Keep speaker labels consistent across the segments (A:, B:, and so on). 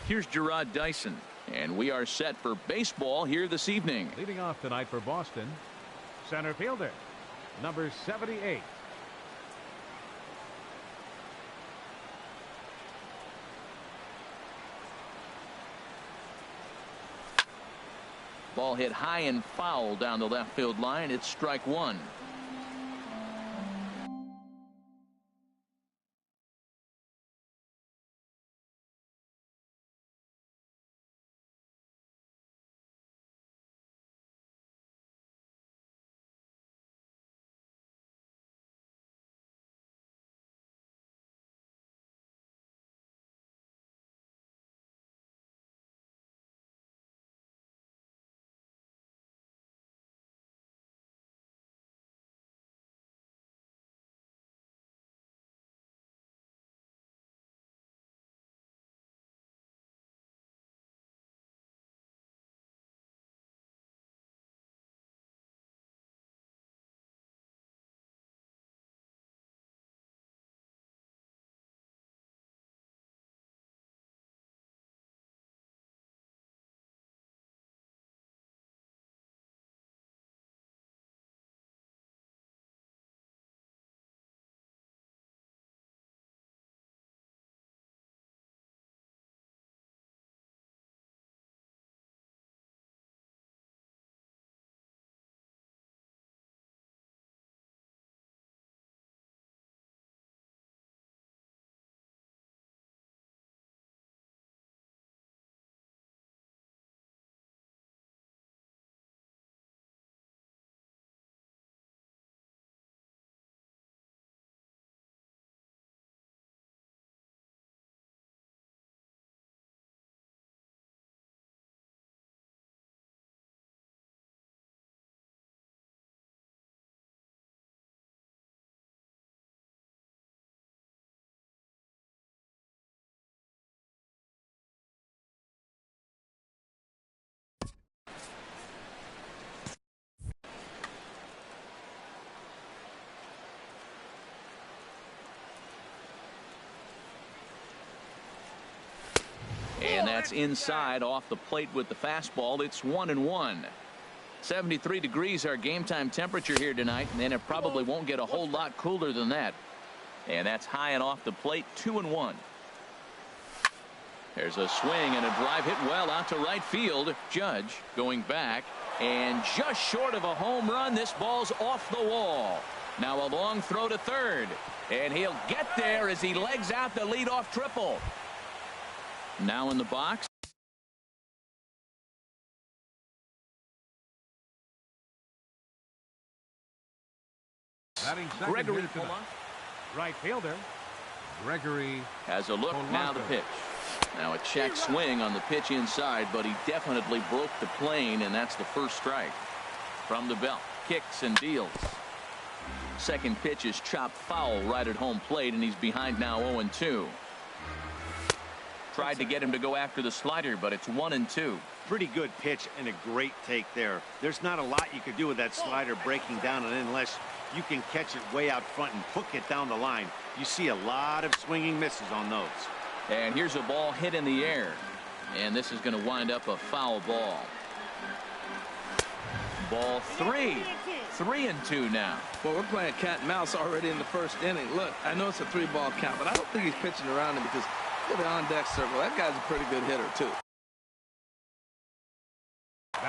A: Here's Gerard Dyson, and we are set for baseball here this evening.
B: Leading off tonight for Boston, center fielder, number 78.
A: Ball hit high and foul down the left field line. It's strike one. And that's inside off the plate with the fastball. It's 1-1. 73 degrees our game time temperature here tonight, and it probably won't get a whole lot cooler than that. And that's high and off the plate. 2-1. There's a swing and a drive hit well out to right field. Judge going back, and just short of a home run. This ball's off the wall. Now a long throw to third, and he'll get there as he legs out the leadoff triple. Now in the box. Gregory
B: right fielder. Gregory
A: has a look. Now the pitch. Now a check swing on the pitch inside, but he definitely broke the plane, and that's the first strike. From the belt, kicks and deals. Second pitch is chopped foul right at home plate, and he's behind now 0-2. Tried to get him to go after the slider, but it's 1-2.
C: Pretty good pitch and a great take there. There's not a lot you could do with that slider breaking down, and unless you can catch it way out front and hook it down the line, you see a lot of swinging misses on those.
A: And here's a ball hit in the air, and this is going to wind up a foul ball. Ball 3. 3-2 now.
D: Well, we're playing cat and mouse already in the first inning. Look, I know it's a 3-ball count, but I don't think he's pitching around him because look at the on-deck circle. That guy's a pretty good hitter, too.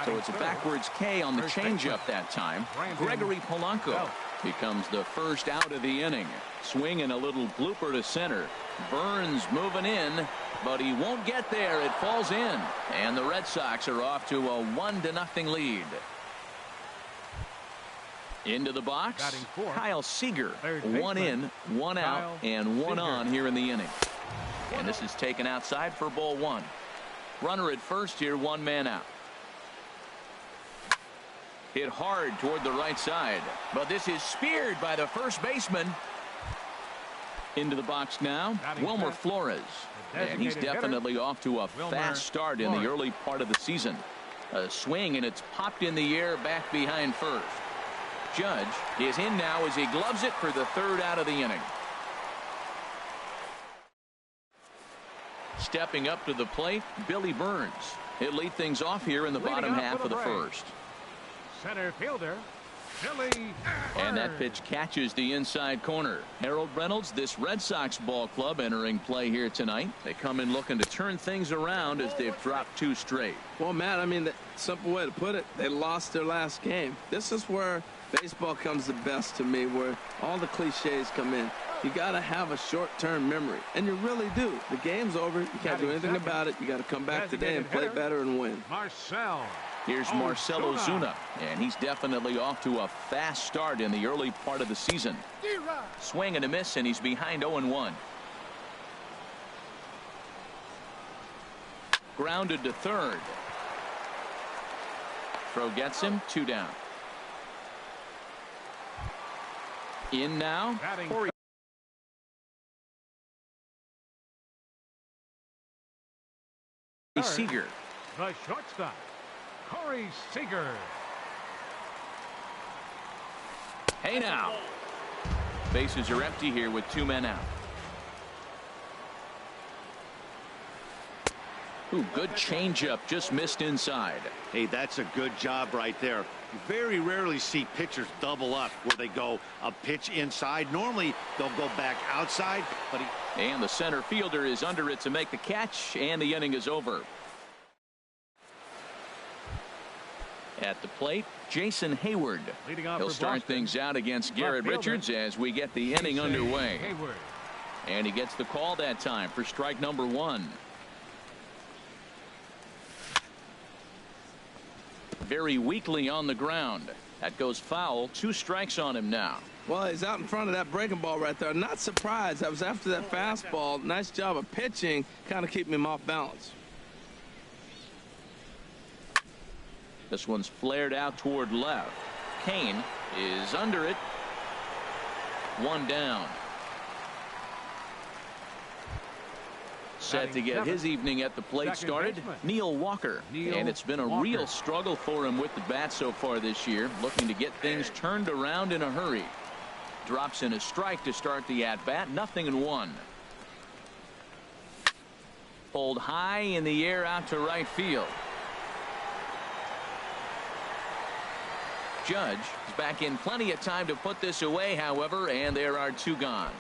A: So it's a backwards K on the changeup that time. Gregory Polanco becomes the first out of the inning. Swing and a little blooper to center. Burns moving in, but he won't get there. It falls in, and the Red Sox are off to a 1-0 lead. Into the box, Kyle Seager. 1 in, 1 out, and 1 on here in the inning. And this is taken outside for ball 1. Runner at first here, 1 man out. Hit hard toward the right side, but this is speared by the first baseman. Into the box now, Wilmer Flores. And he's definitely off to a fast start in the early part of the season. A swing, and it's popped in the air back behind first. Judge is in now as he gloves it for the 3rd out of the inning. Stepping up to the plate, Billy Burns. He'll lead things off here in the bottom half of the first.
B: Center fielder, Billy Burns.
A: And that pitch catches the inside corner. Harold Reynolds, this Red Sox ball club entering play here tonight. They come in looking to turn things around as they've dropped 2 straight.
D: Well, Matt, I mean, the simple way to put it, they lost their last game. This is where baseball comes the best to me, where all the cliches come in. You got to have a short-term memory, and you really do. The game's over. You can't do anything about it. You got to come back today and play better and win.
B: Marcell.
A: Here's Marcell Ozuna, and he's definitely off to a fast start in the early part of the season. Swing and a miss, and he's behind 0-1. Grounded to third. Throw gets him, 2 down. In now, Corey Seager.
B: The shortstop, Corey Seager.
A: Hey now. Bases are empty here with 2 men out. Ooh, good changeup, just missed inside.
C: Hey, that's a good job right there. You very rarely see pitchers double up where they go a pitch inside. Normally they'll go back outside, but
A: and the center fielder is under it to make the catch, and the inning is over. At the plate, Jason Hayward. He'll start things out against Garrett Richards as we get the inning underway. And he gets the call that time for strike number 1. Very weakly on the ground. That goes foul. 2 strikes on him now.
D: Well, he's out in front of that breaking ball right there. Not surprised. That was after that fastball. Nice job of pitching, kind of keeping him off balance.
A: This one's flared out toward left. Kane is under it. 1 down. Set to get his evening at the plate started, Neil Walker. And it's been a real struggle for him with the bat so far this year, looking to get things turned around in a hurry. Drops in a strike to start the at-bat, 0-1. Pulled high in the air out to right field. Judge is back in plenty of time to put this away, however, and there are 2 gone.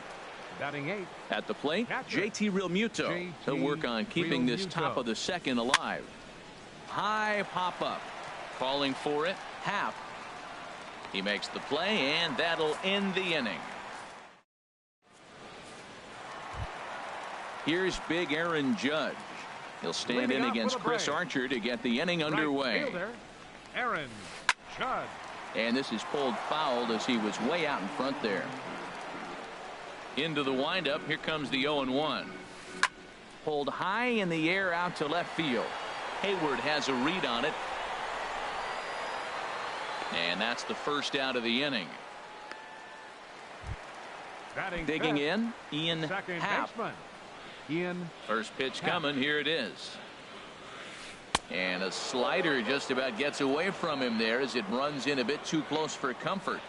B: Batting 8.
A: At the plate, JT Realmuto. He'll work on keeping this top of the second alive. High pop up. Calling for it. Half. He makes the play, and that'll end the inning. Here's big Aaron Judge. He'll stand in against Chris Archer to get the inning underway.
B: Aaron Judge.
A: And this is pulled fouled as he was way out in front there. Into the windup. Here comes the 0-1. Pulled high in the air out to left field. Hayward has a read on it. And that's the first out of the inning. Digging in, Ian Happ. First pitch coming. Here it is. And a slider just about gets away from him there as it runs in a bit too close for comfort.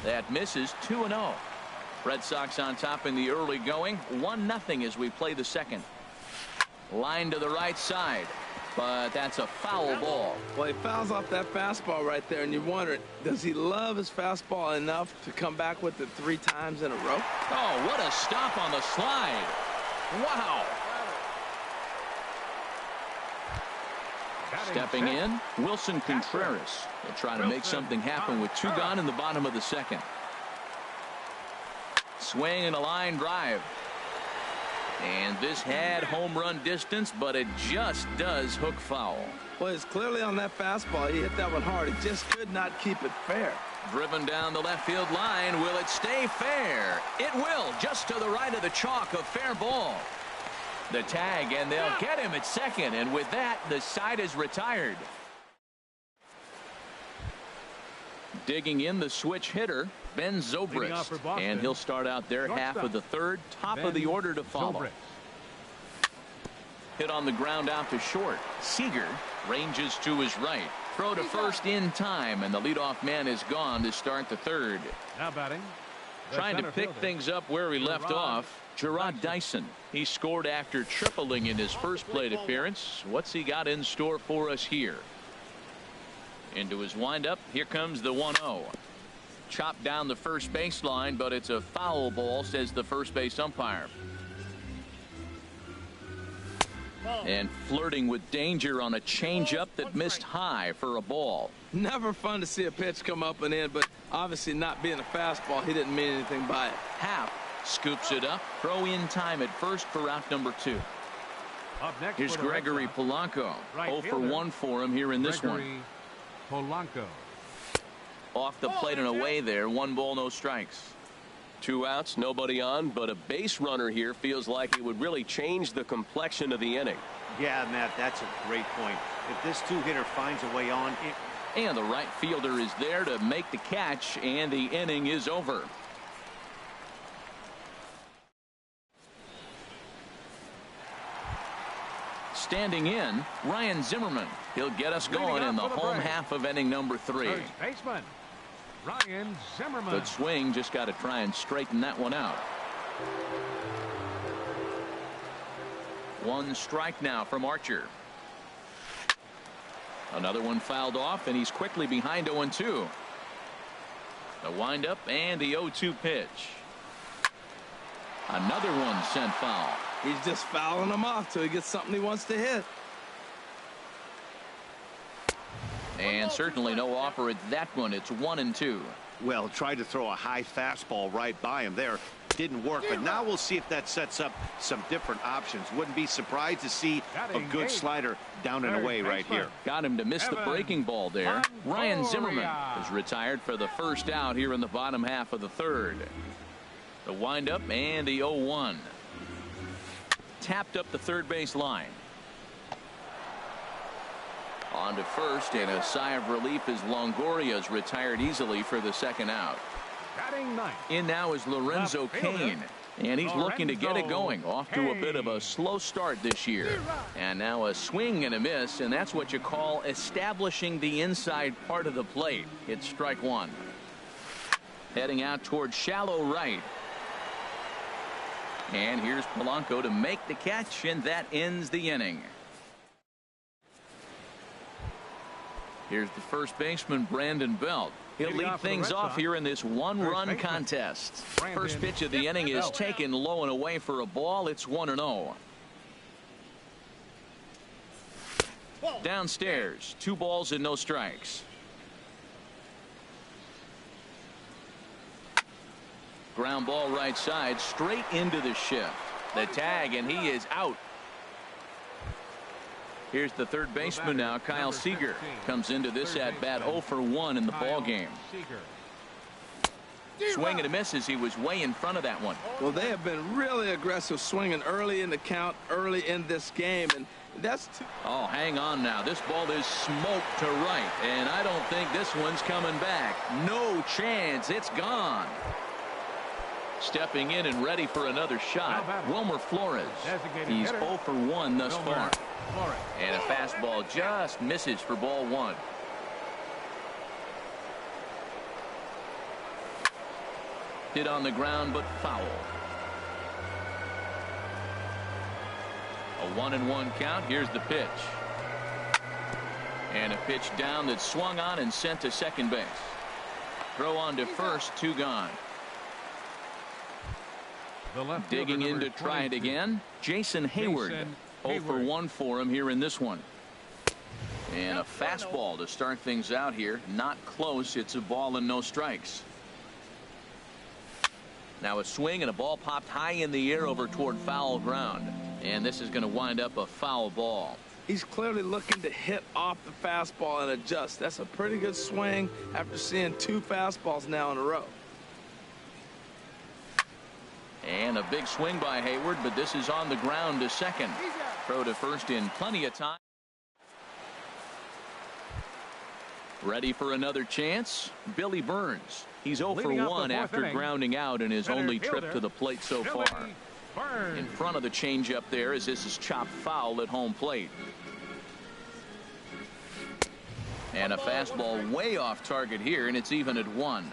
A: That misses. 2-0. Red Sox on top in the early going. 1-0 as we play the second. Line to the right side, but that's a foul ball.
D: Well, he fouls off that fastball right there, and you wonder, does he love his fastball enough to come back with it 3 times in a row?
A: Oh, what a stop on the slide. Wow. Stepping in, Wilson Contreras. He'll try to make something happen with 2 gone in the bottom of the second. Swing and a line drive. And this had home run distance, but it just does hook foul.
D: Well, it's clearly on that fastball. He hit that one hard. He just could not keep it fair.
A: Driven down the left field line. Will it stay fair? It will, just to the right of the chalk, a fair ball. The tag, and they'll get him at second, and with that, the side is retired. Digging in, the switch hitter, Ben Zobrist, and he'll start out their half of the third, top of the order to follow. Hit on the ground out to short. Seager ranges to his right. Throw to first in time, and the leadoff man is gone to start the third.
B: Now batting,
A: Trying to pick things up where he left off, Gerard Dyson. He scored after tripling in his first plate appearance. What's he got in store for us here? Into his windup. Here comes the 1-0. Chopped down the first baseline, but it's a foul ball, says the first base umpire. And flirting with danger on a changeup that missed high for a ball.
D: Never fun to see a pitch come up and in, but obviously not being a fastball, he didn't mean anything by it.
A: Happ scoops it up. Throw in time at first for out number 2. Here's Gregory Polanco. 0 for 1 for him here in this one.
B: Polanco.
A: Off the plate and away there. 1 ball, no strikes.
E: 2 outs, nobody on, but a base runner here feels like it would really change the complexion of the inning.
C: Yeah, Matt, that's a great point. If this 2-hitter finds a way on,
A: and the right fielder is there to make the catch, and the inning is over. Standing in, Ryan Zimmerman. He'll get us going in the home half of inning number 3.
B: First baseman, Ryan Zimmerman.
A: Good swing, just got to try and straighten that one out. 1 strike now from Archer. Another one fouled off, and he's quickly behind 0-2. The windup and the 0-2 pitch. Another one sent foul.
D: He's just fouling them off till he gets something he wants to hit.
A: And certainly no offer at that one. It's 1-2.
C: well, tried to throw a high fastball right by him there. Didn't work, but now we'll see if that sets up some different options. Wouldn't be surprised to see a good slider down and away right here.
A: Got him to miss the breaking ball there. Ryan Zimmerman is retired for the first out here in the bottom half of the third. The windup and the 0-1. Tapped up the third base line. On to first, and a sigh of relief as Longoria's retired easily for the second out. In now is Lorenzo Cain, and he's looking to get it going. Off to a bit of a slow start this year. And now a swing and a miss, and that's what you call establishing the inside part of the plate. It's strike one. Heading out towards shallow right. And here's Polanco to make the catch, and that ends the inning. Here's the first baseman, Brandon Belt. He'll lead things off here in this one-run contest. First pitch of the inning is taken low and away for a ball. It's 1-0. Downstairs, 2 balls and no strikes. Ground ball right side, straight into the shift. The tag, and he is out. Here's the third baseman now, Kyle Seager. Comes into this at bat 0 for 1 in the ball game. Swing and a miss as he was way in front of that one.
D: Well, they have been really aggressive swinging early in the count, early in this game, and that's
A: oh, hang on now. This ball is smoked to right, and I don't think this one's coming back. No chance. It's gone. Stepping in and ready for another shot, Wilmer Flores. He's 0 for 1 thus far. And a fastball just misses for ball 1. Hit on the ground, but foul. A 1-1 count. Here's the pitch. And a pitch down that swung on and sent to second base. Throw on to first, 2 gone. Digging in to try it again, Jason Hayward. 0 for 1 for him here in this one. And a fastball to start things out here. Not close. It's a ball and no strikes. Now a swing and a ball popped high in the air over toward foul ground. And this is going to wind up a foul ball.
D: He's clearly looking to hit off the fastball and adjust. That's a pretty good swing after seeing 2 fastballs now in a row.
A: And a big swing by Hayward, but this is on the ground to second. Throw to first in plenty of time. Ready for another chance? Billy Burns. He's 0 for 1 after grounding out in his only trip to the plate so far. In front of the changeup there as this is chopped foul at home plate. And a fastball way off target here, and it's even at 1.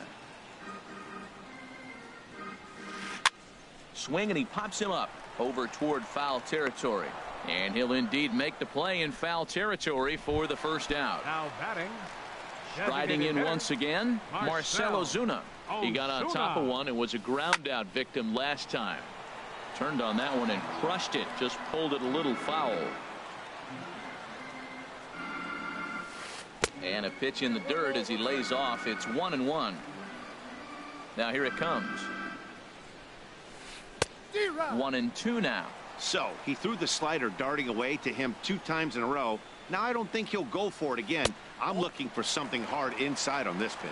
A: Swing, and he pops him up over toward foul territory. And he'll indeed make the play in foul territory for the first out.
B: Now batting.
A: Striding in once again, Marcell Ozuna. He got on top of one and was a ground out victim last time. Turned on that one and crushed it. Just pulled it a little foul. And a pitch in the dirt as he lays off. It's 1-1. Now here it comes. 1-2 now.
C: So he threw the slider darting away to him 2 times in a row. Now I don't think he'll go for it again. I'm looking for something hard inside on this pitch.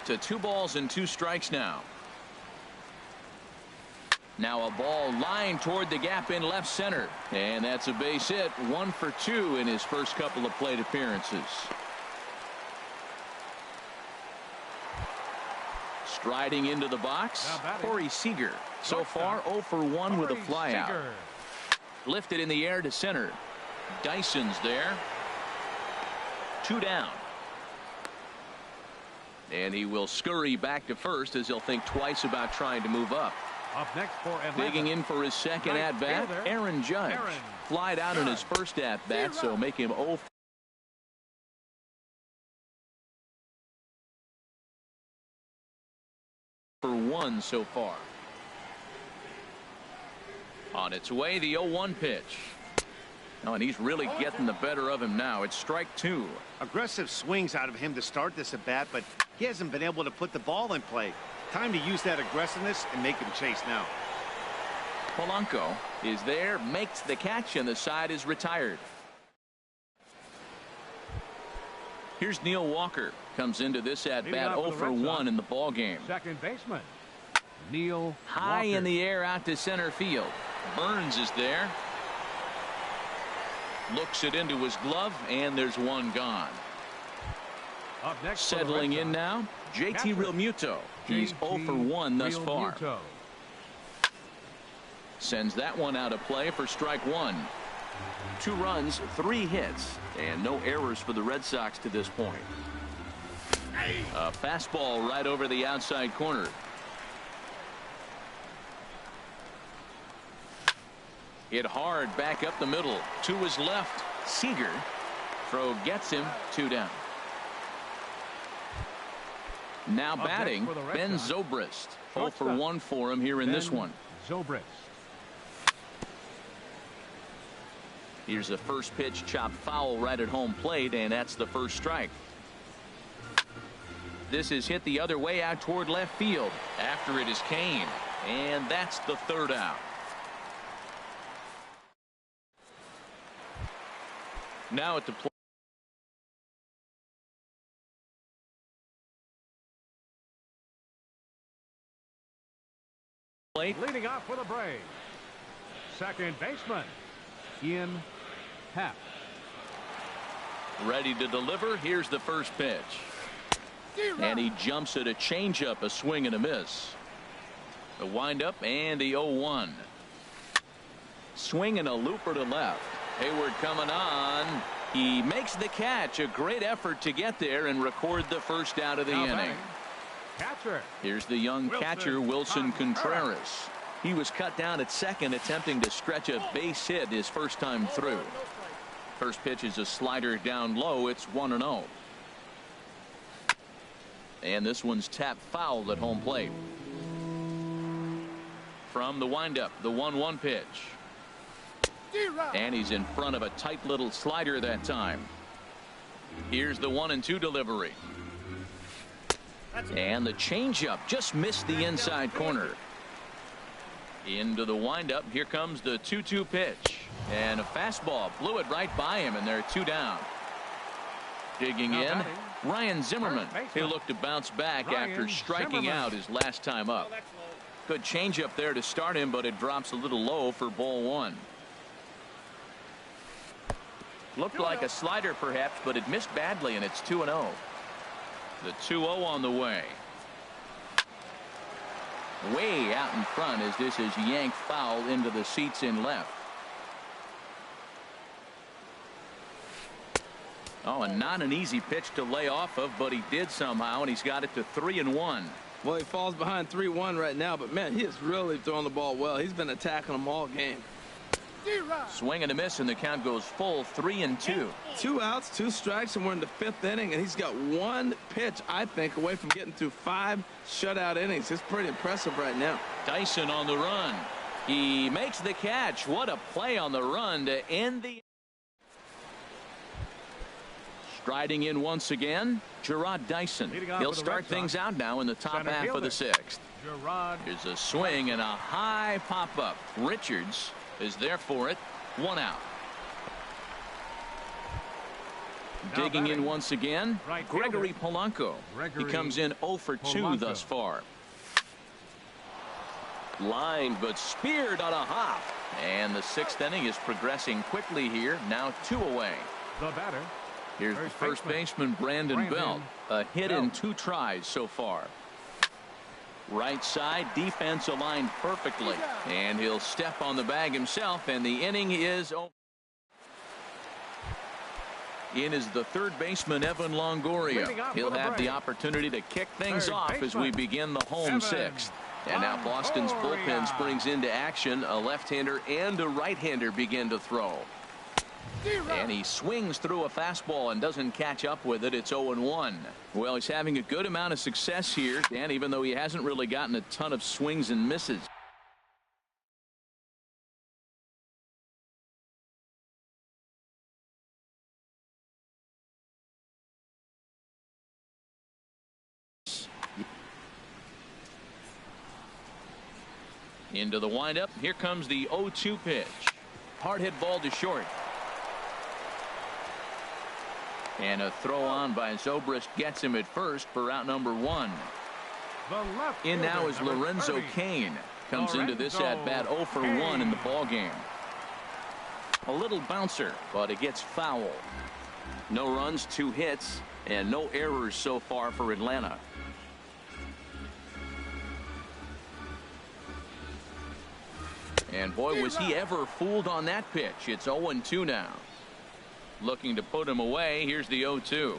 A: To 2 balls and 2 strikes now. Now a ball lined toward the gap in left center. And that's a base hit. 1 for 2 in his first couple of plate appearances. Striding into the box, Corey Seager. So far 0 for 1 with a flyout. Lifted in the air to center. Dyson's there. 2 down. And he will scurry back to first as he'll think twice about trying to move up.
B: Up next for Atlanta.
A: Digging in for his second at-bat, Aaron Judge. Flied out in his first at-bat, so make him 0 for 1 so far. On its way, the 0-1 pitch. Oh, and he's really getting the better of him now. It's strike 2.
C: Aggressive swings out of him to start this at bat, but he hasn't been able to put the ball in play. Time to use that aggressiveness and make him chase now.
A: Polanco is there, makes the catch, and the side is retired. Here's Neil Walker. Comes into this at bat 0 for 1 in the ball game.
B: Second baseman Neil
A: high
B: Walker.
A: in the air out to center field. Burns is there. Looks it into his glove, and there's one gone.
B: Up next
A: settling in now, JT Realmuto. He's 0 for 1 thus far. Sends that one out of play for strike 1. 2 runs, 3 hits, and no errors for the Red Sox to this point. A fastball right over the outside corner. Hit hard back up the middle. To his left. Seager. Throw gets him. 2 down. Now batting, Ben Zobrist. 0 for 1 for him here in this one.
B: Zobrist.
A: Here's a first pitch chopped foul right at home plate, and that's the first strike. This is hit the other way out toward left field. After it is Kane, and that's the 3rd out. Now at the plate.
B: Leading off for the Braves. Second baseman Ian Happ.
A: Ready to deliver. Here's the first pitch. And he jumps at a changeup, a swing and a miss. The windup and the 0-1. Swing and a looper to left. Hayward coming on. He makes the catch. A great effort to get there and record the first out of the inning.
B: Catcher.
A: Here's the young catcher, Wilson Contreras. He was cut down at second, attempting to stretch a base hit his first time through. First pitch is a slider down low. It's 1-0. And this one's tapped foul at home plate. From the windup, the 1-1 pitch. And he's in front of a tight little slider that time. Here's the 1-2 delivery. And the changeup just missed the inside corner. Into the windup. Here comes the 2-2 pitch. And a fastball blew it right by him, and they're 2 down. Digging in, Ryan Zimmerman. He'll look to bounce back after striking out his last time up. Good changeup there to start him, but it drops a little low for ball 1. Looked like a slider perhaps, but it missed badly, and it's 2-0. The 2-0 on the way. Way out in front as this is yanked foul into the seats in left. Oh, and not an easy pitch to lay off of, but he did somehow, and he's got it to 3-1.
D: Well, he falls behind 3-1 right now, but, man, he is really throwing the ball well. He's been attacking them all game.
A: Swing and a miss, and the count goes full 3-2.
D: 2 outs, 2 strikes, and we're in the 5th inning, and he's got 1 pitch, I think, away from getting through 5 shutout innings. It's pretty impressive right now.
A: Dyson on the run. He makes the catch. What a play on the run to end the. Striding in once again, Gerard Dyson. He'll start things out now in the top half of the 6th. Here's a swing and a high pop-up. Richards is there for it. 1 out. Digging in once again, Gregory Polanco. He comes in 0 for 2 thus far.
E: Lined but speared on a hop.
A: And the 6th inning is progressing quickly here. Now 2 away.
B: The batter.
A: Here's the first baseman, Brandon Belt. A hit in 2 tries so far. Right side, defense aligned perfectly. And he'll step on the bag himself, and the inning is over. In is the 3rd baseman, Evan Longoria. He'll have the opportunity to kick things off as we begin the home 6th. And now Boston's bullpen springs into action. A left-hander and a right-hander begin to throw. And he swings through a fastball and doesn't catch up with it. It's 0-1. Well, he's having a good amount of success here, Dan, even though he hasn't really gotten a ton of swings and misses. Into the windup. Here comes the 0-2 pitch. Hard hit ball to short. And a throw on by Zobrist gets him at first for out number 1. In now is Lorenzo Cain. Comes into this at bat 0 for 1 in the ball game. A little bouncer, but it gets foul. No runs, 2 hits, and no errors so far for Atlanta. And boy, was he ever fooled on that pitch. It's 0-2 now. Looking to put him away. Here's the 0-2.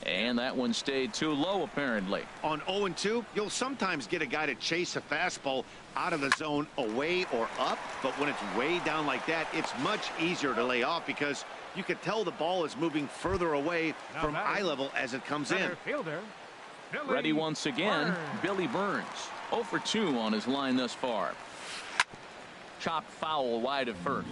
A: And that one stayed too low, apparently.
C: On 0-2, you'll sometimes get a guy to chase a fastball out of the zone away or up. But when it's way down like that, it's much easier to lay off because you can tell the ball is moving further away from eye level as it comes in.
A: Ready once again, Billy Burns. 0 for 2 on his line thus far. Chopped foul wide of first.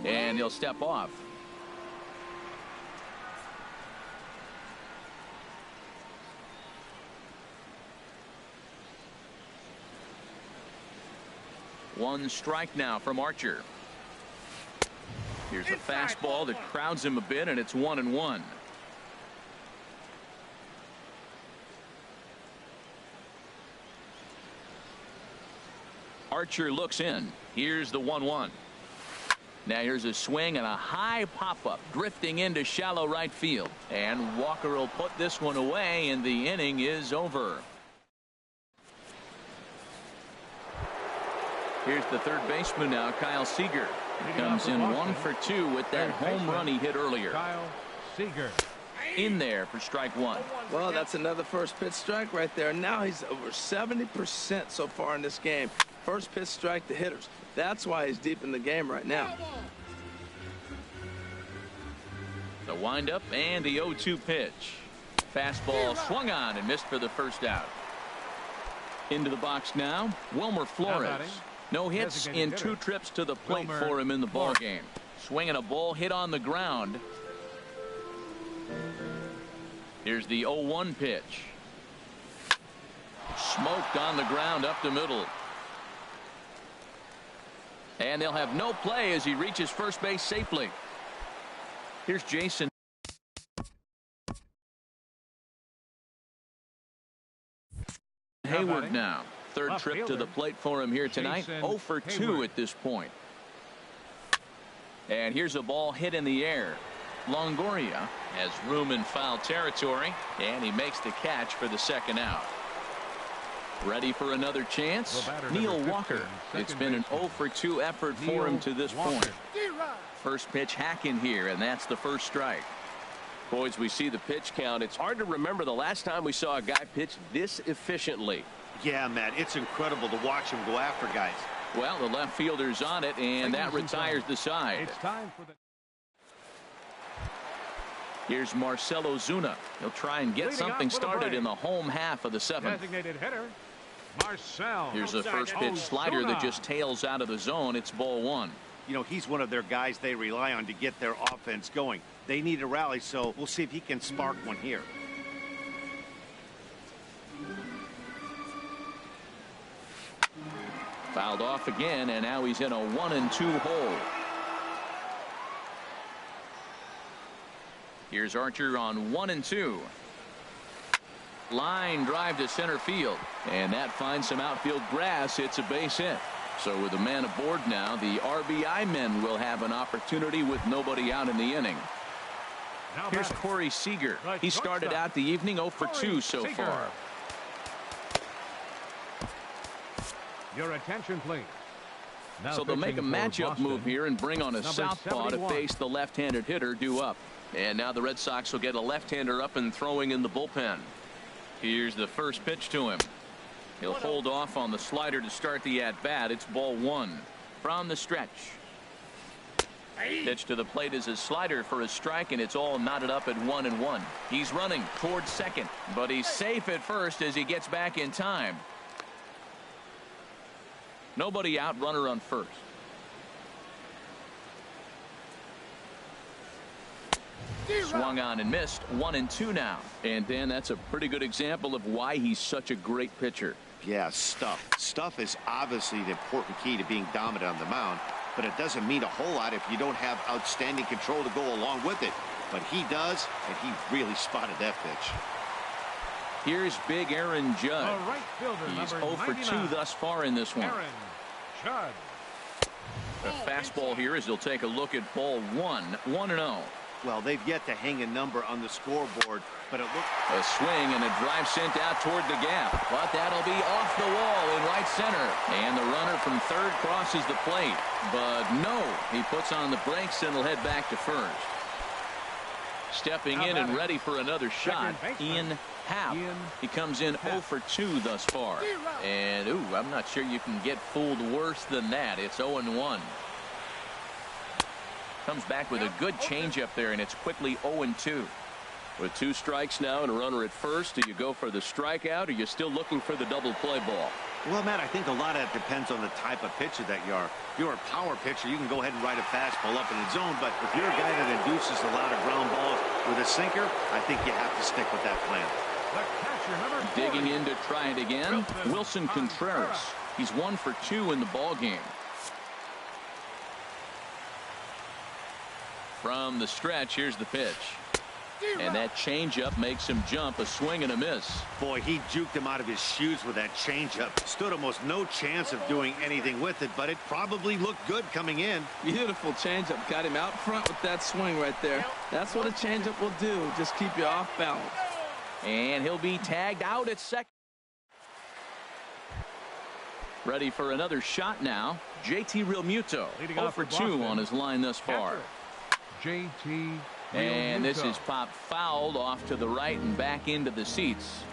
A: And he'll step off. One strike now from Archer. Here's a fastball that crowds him a bit, and it's 1-1. Archer looks in. Here's the 1-1. Now here's a swing and a high pop-up drifting into shallow right field. And Walker will put this one away, and the inning is over. Here's the 3rd baseman now, Kyle Seager. He comes in 1 for 2 with that home run he hit earlier.
B: Kyle Seager.
A: In there for strike 1.
D: Well, that's another first pitch strike right there. Now he's over 70% so far in this game. First pitch strike to hitters. That's why he's deep in the game right now.
A: The windup and the 0-2 pitch. Fastball swung on and missed for the first out. Into the box now, Wilmer Flores. No hits in 2 trips to the plate for him in the ball game. Swinging a ball hit on the ground. Here's the 0-1 pitch. Smoked on the ground up the middle. And they'll have no play as he reaches first base safely. Here's Jason Hayward now. 3rd trip to the plate for him here tonight. 0 for 2 at this point. And here's a ball hit in the air. Longoria has room in foul territory, and he makes the catch for the 2nd out. Ready for another chance. Neil Walker. It's been an 0 for 2 effort for him to this point. First pitch hack in here, and that's the first strike.
E: Boys, we see the pitch count. It's hard to remember the last time we saw a guy pitch this efficiently.
C: Yeah, Matt, it's incredible to watch him go after guys.
A: Well, the left fielder's on it, and that retires the side.
B: It's time for the...
A: Here's Marcell Ozuna. He'll try and get something started in the home half of the 7th.
B: Designated hitter, Marcell.
A: Here's a first pitch slider that just tails out of the zone. It's ball 1.
C: You know, he's one of their guys they rely on to get their offense going. They need a rally, so we'll see if he can spark one here.
A: Fouled off again, and now he's in a 1-2 hole. Here's Archer on 1-2. Line drive to center field, and that finds some outfield grass. It's a base hit. So with a man aboard now, the RBI men will have an opportunity with nobody out in the inning. Here's Corey Seager. He started out the evening 0 for 2 so far.
B: Your attention, please.
A: So they'll make a matchup move here and bring on a southpaw to face the left-handed hitter due up. And now the Red Sox will get a left-hander up and throwing in the bullpen. Here's the first pitch to him. He'll hold off on the slider to start the at-bat. It's ball 1 from the stretch. Pitch to the plate is a slider for a strike, and it's all knotted up at 1-1. He's running towards second, but he's safe at first as he gets back in time. Nobody out, runner on first. Swung on and missed. 1-2 now. And Dan, that's a pretty good example of why he's such a great pitcher.
C: Yeah, stuff is obviously the important key to being dominant on the mound, but it doesn't mean a whole lot if you don't have outstanding control to go along with it. But he does, and he really spotted that pitch.
A: Here's big Aaron Judd. He's 0 for 2 thus far in this one. The fastball here as he'll take a look at ball 1. 1-0.
C: Well, they've yet to hang a number on the scoreboard, but it looks...
A: A swing and a drive sent out toward the gap, but that'll be off the wall in right center. And the runner from third crosses the plate, but no, he puts on the brakes and will head back to first. Stepping in and ready for another shot, Ian Happ. He comes in 0 for 2 thus far. And, ooh, I'm not sure you can get fooled worse than that. It's 0-1. Comes back with a good changeup there, and it's quickly 0-2.
E: With 2 strikes now and a runner at first, do you go for the strikeout, or are you still looking for the double play ball?
C: Well, Matt, I think a lot of that depends on the type of pitcher that you are. If you're a power pitcher, you can go ahead and ride a fastball up in the zone, but if you're a guy that induces a lot of ground balls with a sinker, I think you have to stick with that plan.
A: Digging in to try it again, Wilson Contreras. He's 1 for 2 in the ball game. From the stretch, here's the pitch. And that changeup makes him jump. A swing and a miss.
C: Boy, he juked him out of his shoes with that changeup. Stood almost no chance of doing anything with it, but it probably looked good coming in.
D: Beautiful changeup. Got him out front with that swing right there. That's what a changeup will do. Just keep you off balance.
A: And he'll be tagged out at second. Ready for another shot now. JT Realmuto. 0 for 2 on his line thus far.
B: JT.
A: And this is popped fouled off to the right and back into the seats.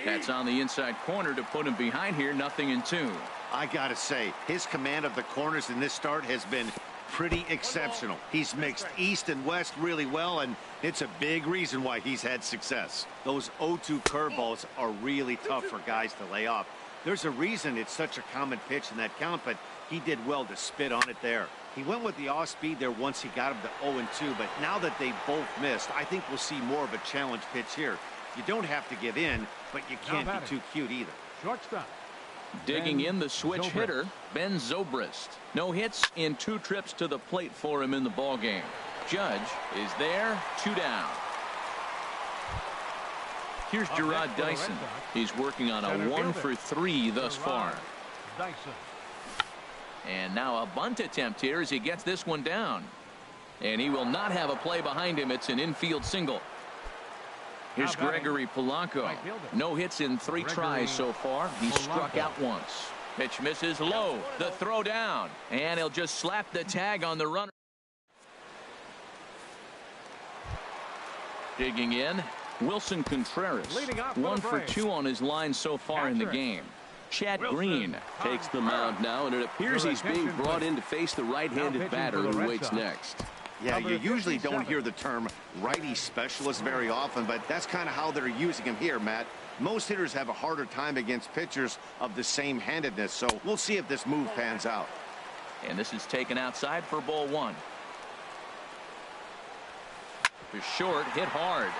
A: That's on the inside corner to put him behind here. 0-2.
C: I gotta say, his command of the corners in this start has been pretty exceptional. He's mixed east and west really well, and it's a big reason why he's had success. Those 0-2 curveballs are really tough for guys to lay off. There's a reason it's such a common pitch in that count, but he did well to spit on it there. He went with the off speed there once he got him to 0-2, but now that they both missed, I think we'll see more of a challenge pitch here. You don't have to give in, but you can't be too cute either.
B: Shortstop.
A: Digging in the switch hitter, Ben Zobrist. No hits in 2 trips to the plate for him in the ball game. Judge is there, 2 down. Here's Gerard Dyson. He's working on a 1 for 3 thus far.
B: Dyson.
A: And now a bunt attempt here as he gets this one down. And he will not have a play behind him. It's an infield single. Here's Gregory Polanco. No hits in 3 tries so far. He struck out once. Pitch misses low. The throw down. And he'll just slap the tag on the runner. Digging in, Wilson Contreras. 1 for 2 on his line so far in the game. Chad Green
E: takes the mound now, and it appears he's being brought in to face the right-handed batter who waits next.
C: Yeah, you usually don't hear the term righty specialist very often, but that's kind of how they're using him here, Matt. Most hitters have a harder time against pitchers of the same handedness, so we'll see if this move pans out.
A: And this is taken outside for ball 1. The short hit hard.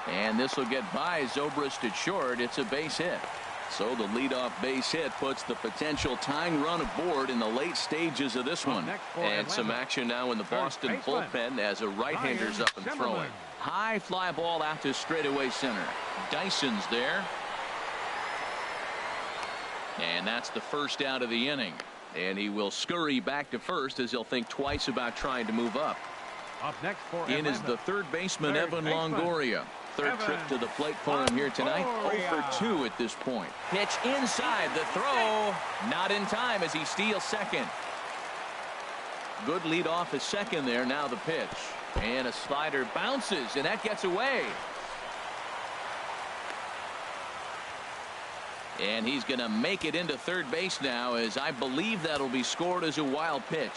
A: And this will get by Zobrist at short. It's a base hit. So the leadoff base hit puts the potential tying run aboard in the late stages of this one. And some action now in the Boston bullpen as a right-hander's up and throwing. High fly ball out to straightaway center. Dyson's there. And that's the first out of the inning. And he will scurry back to first as he'll think twice about trying to move up.
B: Up next for
A: in is the third baseman, Evan Longoria. Third trip to the plate for him here tonight. 0 for 2 at this point. Pitch inside, the throw. Not in time as he steals second. Good lead off at second there. Now the pitch. And a slider bounces, and that gets away. And he's going to make it into third base now, as I believe that'll be scored as a wild pitch.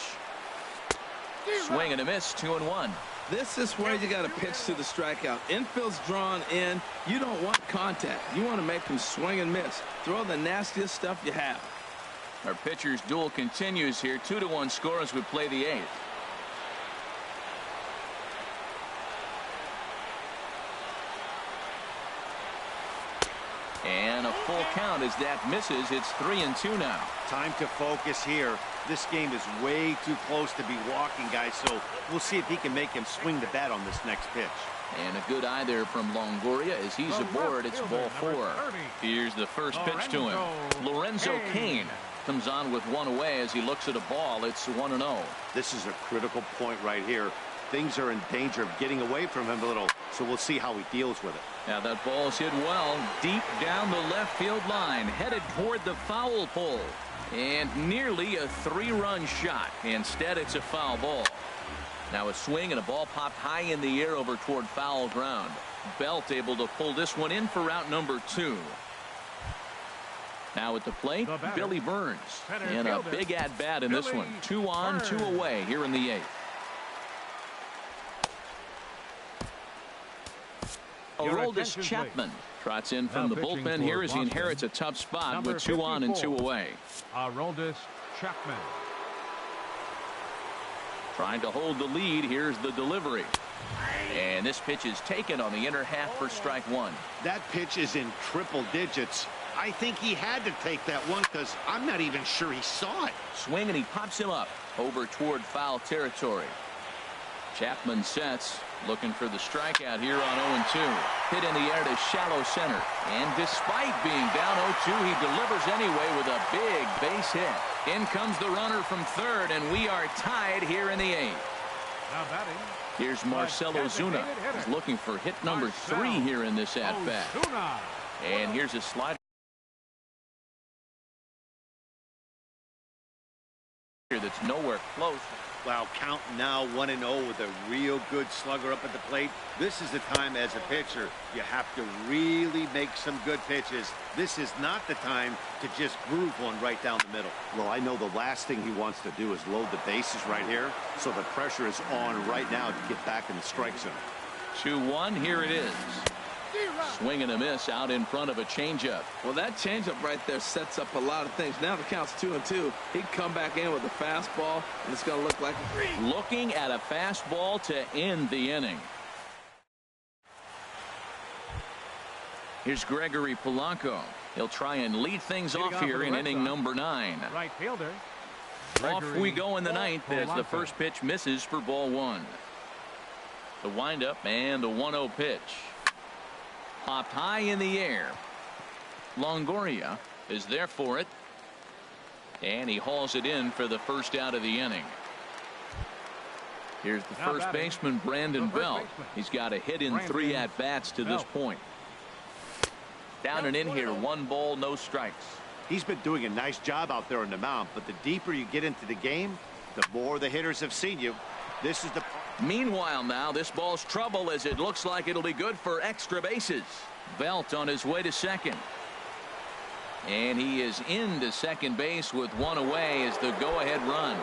A: Swing and a miss, 2-1.
D: This is where you got to pitch to the strikeout. Infield's drawn in. You don't want contact. You want to make them swing and miss. Throw the nastiest stuff you have.
A: Our pitcher's duel continues here. 2-1 score as we play the 8th. And a full count as that misses. It's 3-2 now.
C: Time to focus here. This game is way too close to be walking, guys, so we'll see if he can make him swing the bat on this next pitch.
A: And a good eye there from Longoria as he's aboard. It's ball 4. Here's the first pitch to him. Lorenzo Cain comes on with 1 away as he looks at a ball. It's 1-0.
C: This is a critical point right here. Things are in danger of getting away from him a little, so we'll see how he deals with it.
A: Now that ball's hit well deep down the left field line, headed toward the foul pole, and nearly a 3-run shot. Instead, it's a foul ball. Now a swing and a ball popped high in the air over toward foul ground. Belt able to pull this one in for out number 2. Now at the plate, Billy Burns, and a big at bat in this one. 2 on, 2 away here in the 8th. Aroldis Chapman trots in from the bullpen here as he inherits a tough spot with 2 on and 2 away.
B: Aroldis Chapman.
A: Trying to hold the lead. Here's the delivery. And this pitch is taken on the inner half for strike 1.
C: That pitch is in triple digits. I think he had to take that one because I'm not even sure he saw it.
A: Swing and he pops him up over toward foul territory. Chapman sets, looking for the strikeout here on 0-2. Hit in the air to shallow center. And despite being down 0-2, he delivers anyway with a big base hit. In comes the runner from third, and we are tied here in the 8th.
B: Now batting.
A: Here's Marcell Ozuna. He's looking for hit number 3 here in this at-bat. And here's a slider that's nowhere close.
C: Wow, count now 1-0 with a real good slugger up at the plate. This is the time as a pitcher you have to really make some good pitches. This is not the time to just groove one right down the middle. Well, I know the last thing he wants to do is load the bases right here, so the pressure is on right now to get back in the strike zone.
A: 2-1, here it is. Swing and a miss out in front of a changeup.
D: Well, that changeup right there sets up a lot of things. Now the count's 2-2. He'd come back in with a fastball, and it's going to look like
A: looking at a fastball to end the inning. Here's Gregory Polanco. He'll try and lead things off here in inning number 9.
B: Right fielder.
A: Off we go in the 9th as the first pitch misses for ball 1. The windup and the 1-0 pitch. Popped high in the air. Longoria is there for it. And he hauls it in for the first out of the inning. Here's the first baseman, Brandon Belt. He's got a hit in 3 at-bats to this point. Down and in here, 1 ball, no strikes.
C: He's been doing a nice job out there on the mound, but the deeper you get into the game, the more the hitters have seen you. This is the...
A: Meanwhile now, this ball's trouble as it looks like it'll be good for extra bases. Belt on his way to second. And he is into second base with 1 away as the go-ahead run.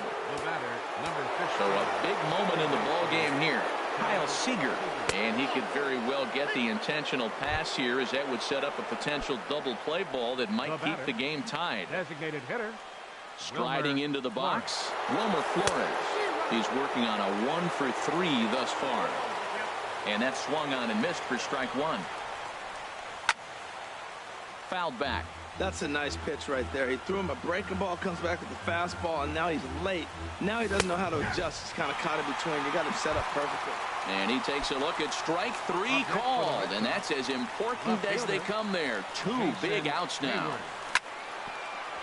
A: So a big moment in the ball game here. Kyle Seager, and he could very well get the intentional pass here, as that would set up a potential double play ball that might keep the game tied.
B: Designated hitter.
A: Striding into the box, Wilmer Flores. He's working on a 1 for 3 thus far, and that's swung on and missed for strike 1. Fouled back.
D: That's a nice pitch right there. He threw him a breaking ball, comes back with the fastball, and now he's late. Now he doesn't know how to adjust. He's kind of caught in between. You got him set up perfectly.
A: And he takes a look at strike 3 called, and that's as important as they come there. 2 big outs now.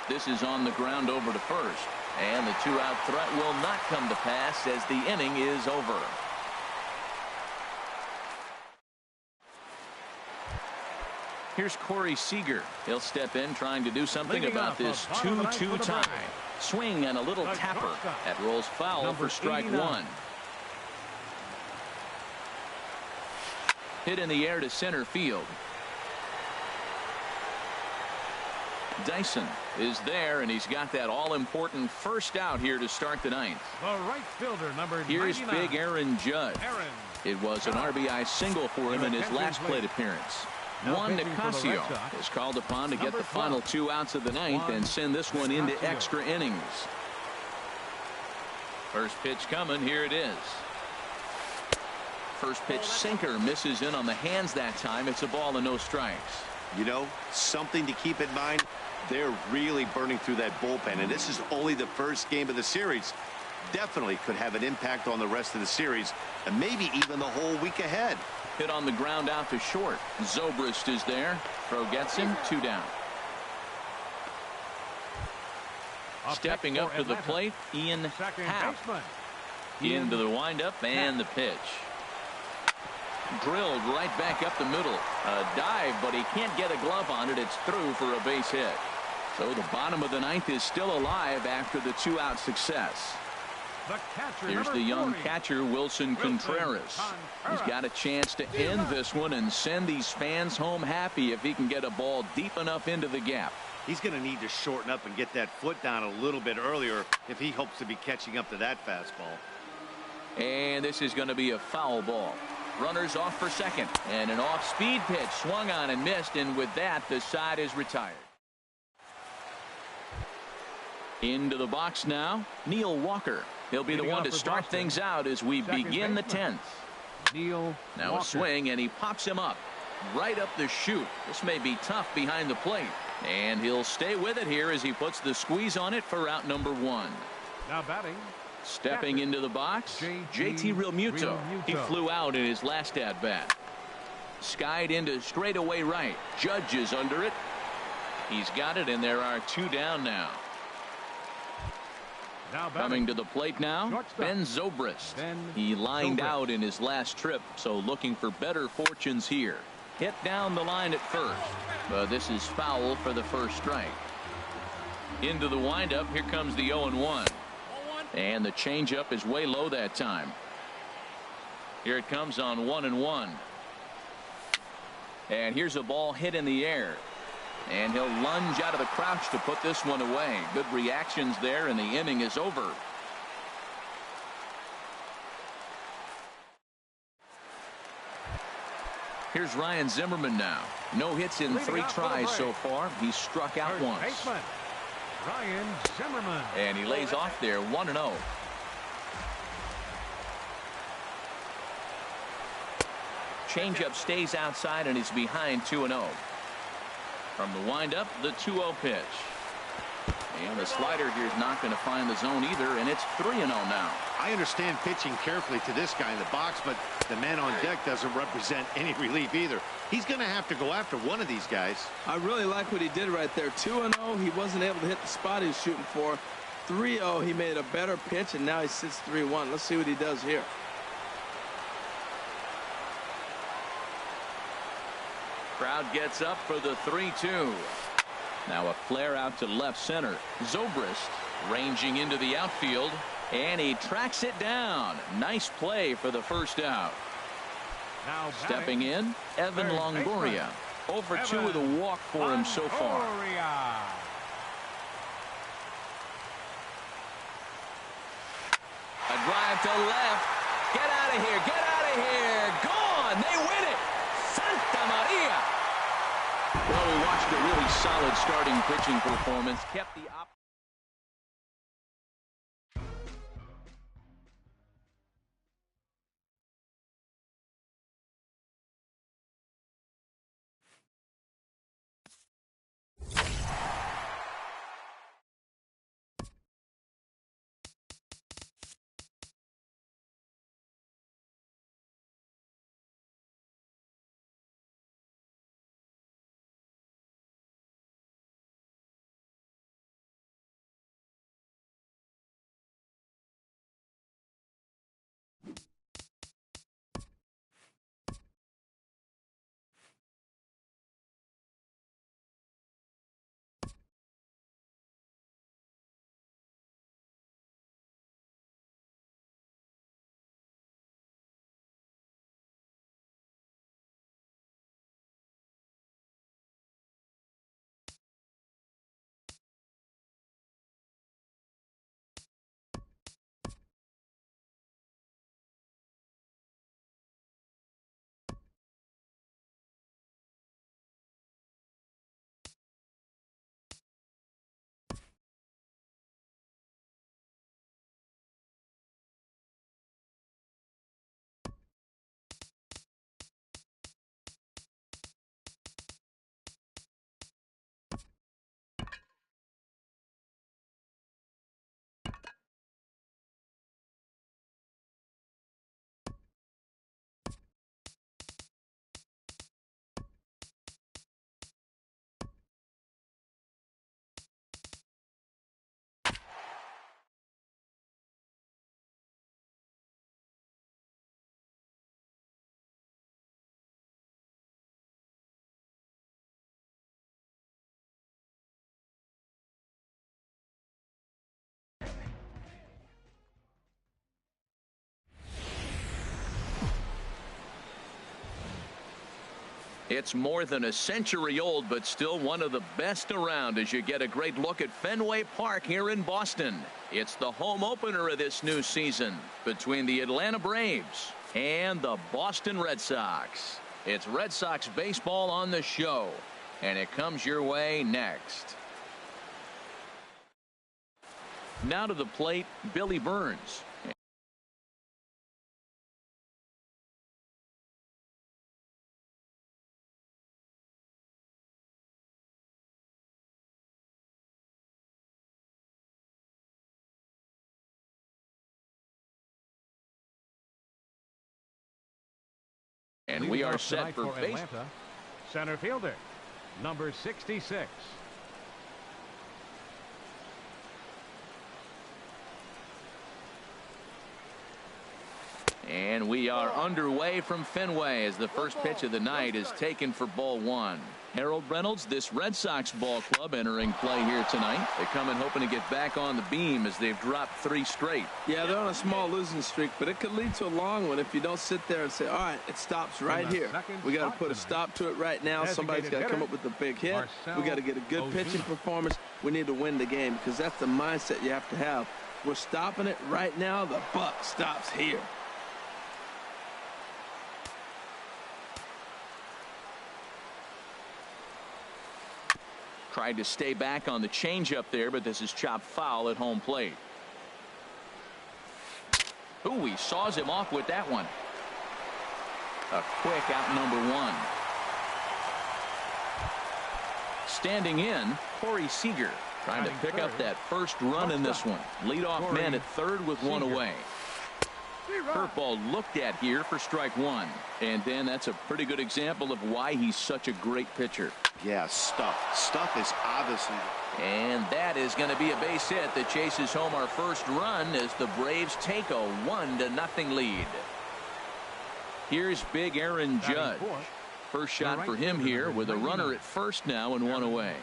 A: This is on the ground over to first, and the 2-out threat will not come to pass as the inning is over. Here's Corey Seager. He'll step in trying to do something about this 2-2 tie. Swing and a little tapper. That rolls foul for strike 1. Hit in the air to center field. Dyson is there, and he's got that all-important first out here to start the 9th.
B: The right fielder, number 99.
A: Here's big Aaron Judge. It was an RBI single for him in his last plate appearance. Juan Nicasio is called upon to get the final 2 outs of the 9th and send this one into extra innings. First pitch coming. Here it is. First pitch sinker misses in on the hands that time. It's a ball and no strikes.
C: You know, something to keep in mind. They're really burning through that bullpen, and this is only the first game of the series. Definitely could have an impact on the rest of the series, and maybe even the whole week ahead.
A: Hit on the ground out to short. Zobrist is there. Throw gets him. 2 down. Stepping up to the plate, Ian Happ. Into the windup and the pitch. Drilled right back up the middle. A dive, but he can't get a glove on it. It's through for a base hit. So the bottom of the 9th is still alive after the 2-out success. Here's the young catcher, Wilson Contreras. He's got a chance to end this one and send these fans home happy if he can get a ball deep enough into the gap.
C: He's going to need to shorten up and get that foot down a little bit earlier if he hopes to be catching up to that fastball.
A: And this is going to be a foul ball. Runners off for second, and an off-speed pitch swung on and missed, and with that the side is retired. Into the box now, Neil Walker. He'll be the one to start things out as we begin the 10th. Now a swing, and he pops him up right up the chute. This may be tough behind the plate, and he'll stay with it here as he puts the squeeze on it for out number 1.
B: Now batting.
A: Stepping into the box, JT Realmuto. He flew out in his last at-bat. Skied into straightaway right. Judge is under it. He's got it, and there are 2 down now. Coming to the plate now, Ben Zobrist. He lined out in his last trip, so looking for better fortunes here. Hit down the line at first, but this is foul for the first strike. Into the windup, here comes the 0-1. And the changeup is way low that time. Here it comes on 1-1. And here's a ball hit in the air. And he'll lunge out of the crouch to put this one away. Good reactions there, and the inning is over. Here's Ryan Zimmerman now. No hits in 3 tries so far. He's struck out once.
B: Ryan Zimmerman.
A: And he lays off there, 1-0. Changeup stays outside and is behind 2-0. From the windup, the 2-0 pitch. And the slider here is not going to find the zone either, and it's 3-0 now.
C: I understand pitching carefully to this guy in the box, but the man on deck doesn't represent any relief either. He's going to have to go after one of these guys.
D: I really like what he did right there. 2-0. He wasn't able to hit the spot he was shooting for. 3-0, he made a better pitch, and now he sits 3-1. Let's see what he does here.
A: Crowd gets up for the 3-2. Now a flare out to left center. Zobrist ranging into the outfield, and he tracks it down. Nice play for the first out.
B: Now
A: stepping in, Evan Longoria. Over 2 with a walk for him so far. A drive to left. Get out of here. Get out of here. Gone. They win it. Santa Maria. Well, we watched a really solid starting pitching performance. Kept the It's more than a century old, but still one of the best around as you get a great look at Fenway Park here in Boston. It's the home opener of this new season between the Atlanta Braves and the Boston Red Sox. It's Red Sox baseball on the show, and it comes your way next. Now to the plate, Billy Burns. And we are set for
B: Atlanta. Center fielder, number 66.
A: And we are underway from Fenway as the first pitch of the night is taken for ball 1. Harold Reynolds, this Red Sox ball club entering play here tonight. They come in hoping to get back on the beam as they've dropped 3 straight.
D: Yeah, they're on a small losing streak, but it could lead to a long one if you don't sit there and say, all right, it stops right here. We got to put a stop to it right now. Somebody's got to come up with a big hit. We got to get a good pitching performance. We need to win the game because that's the mindset you have to have. We're stopping it right now. The buck stops here.
A: Tried to stay back on the changeup there, but this is chopped foul at home plate. Ooh, he saws him off with that one. A quick out number 1. Standing in, Corey Seager trying to pick up that first run in this one. Leadoff man at third with 1 away. Curveball looked at here for strike one. And then that's a pretty good example of why he's such a great pitcher.
C: Yeah, Stuff is obviously.
A: And that is going to be a base hit that chases home our first run as the Braves take a 1-0 lead. Here's big Aaron Judge. First shot for him here with a runner at first now and one away.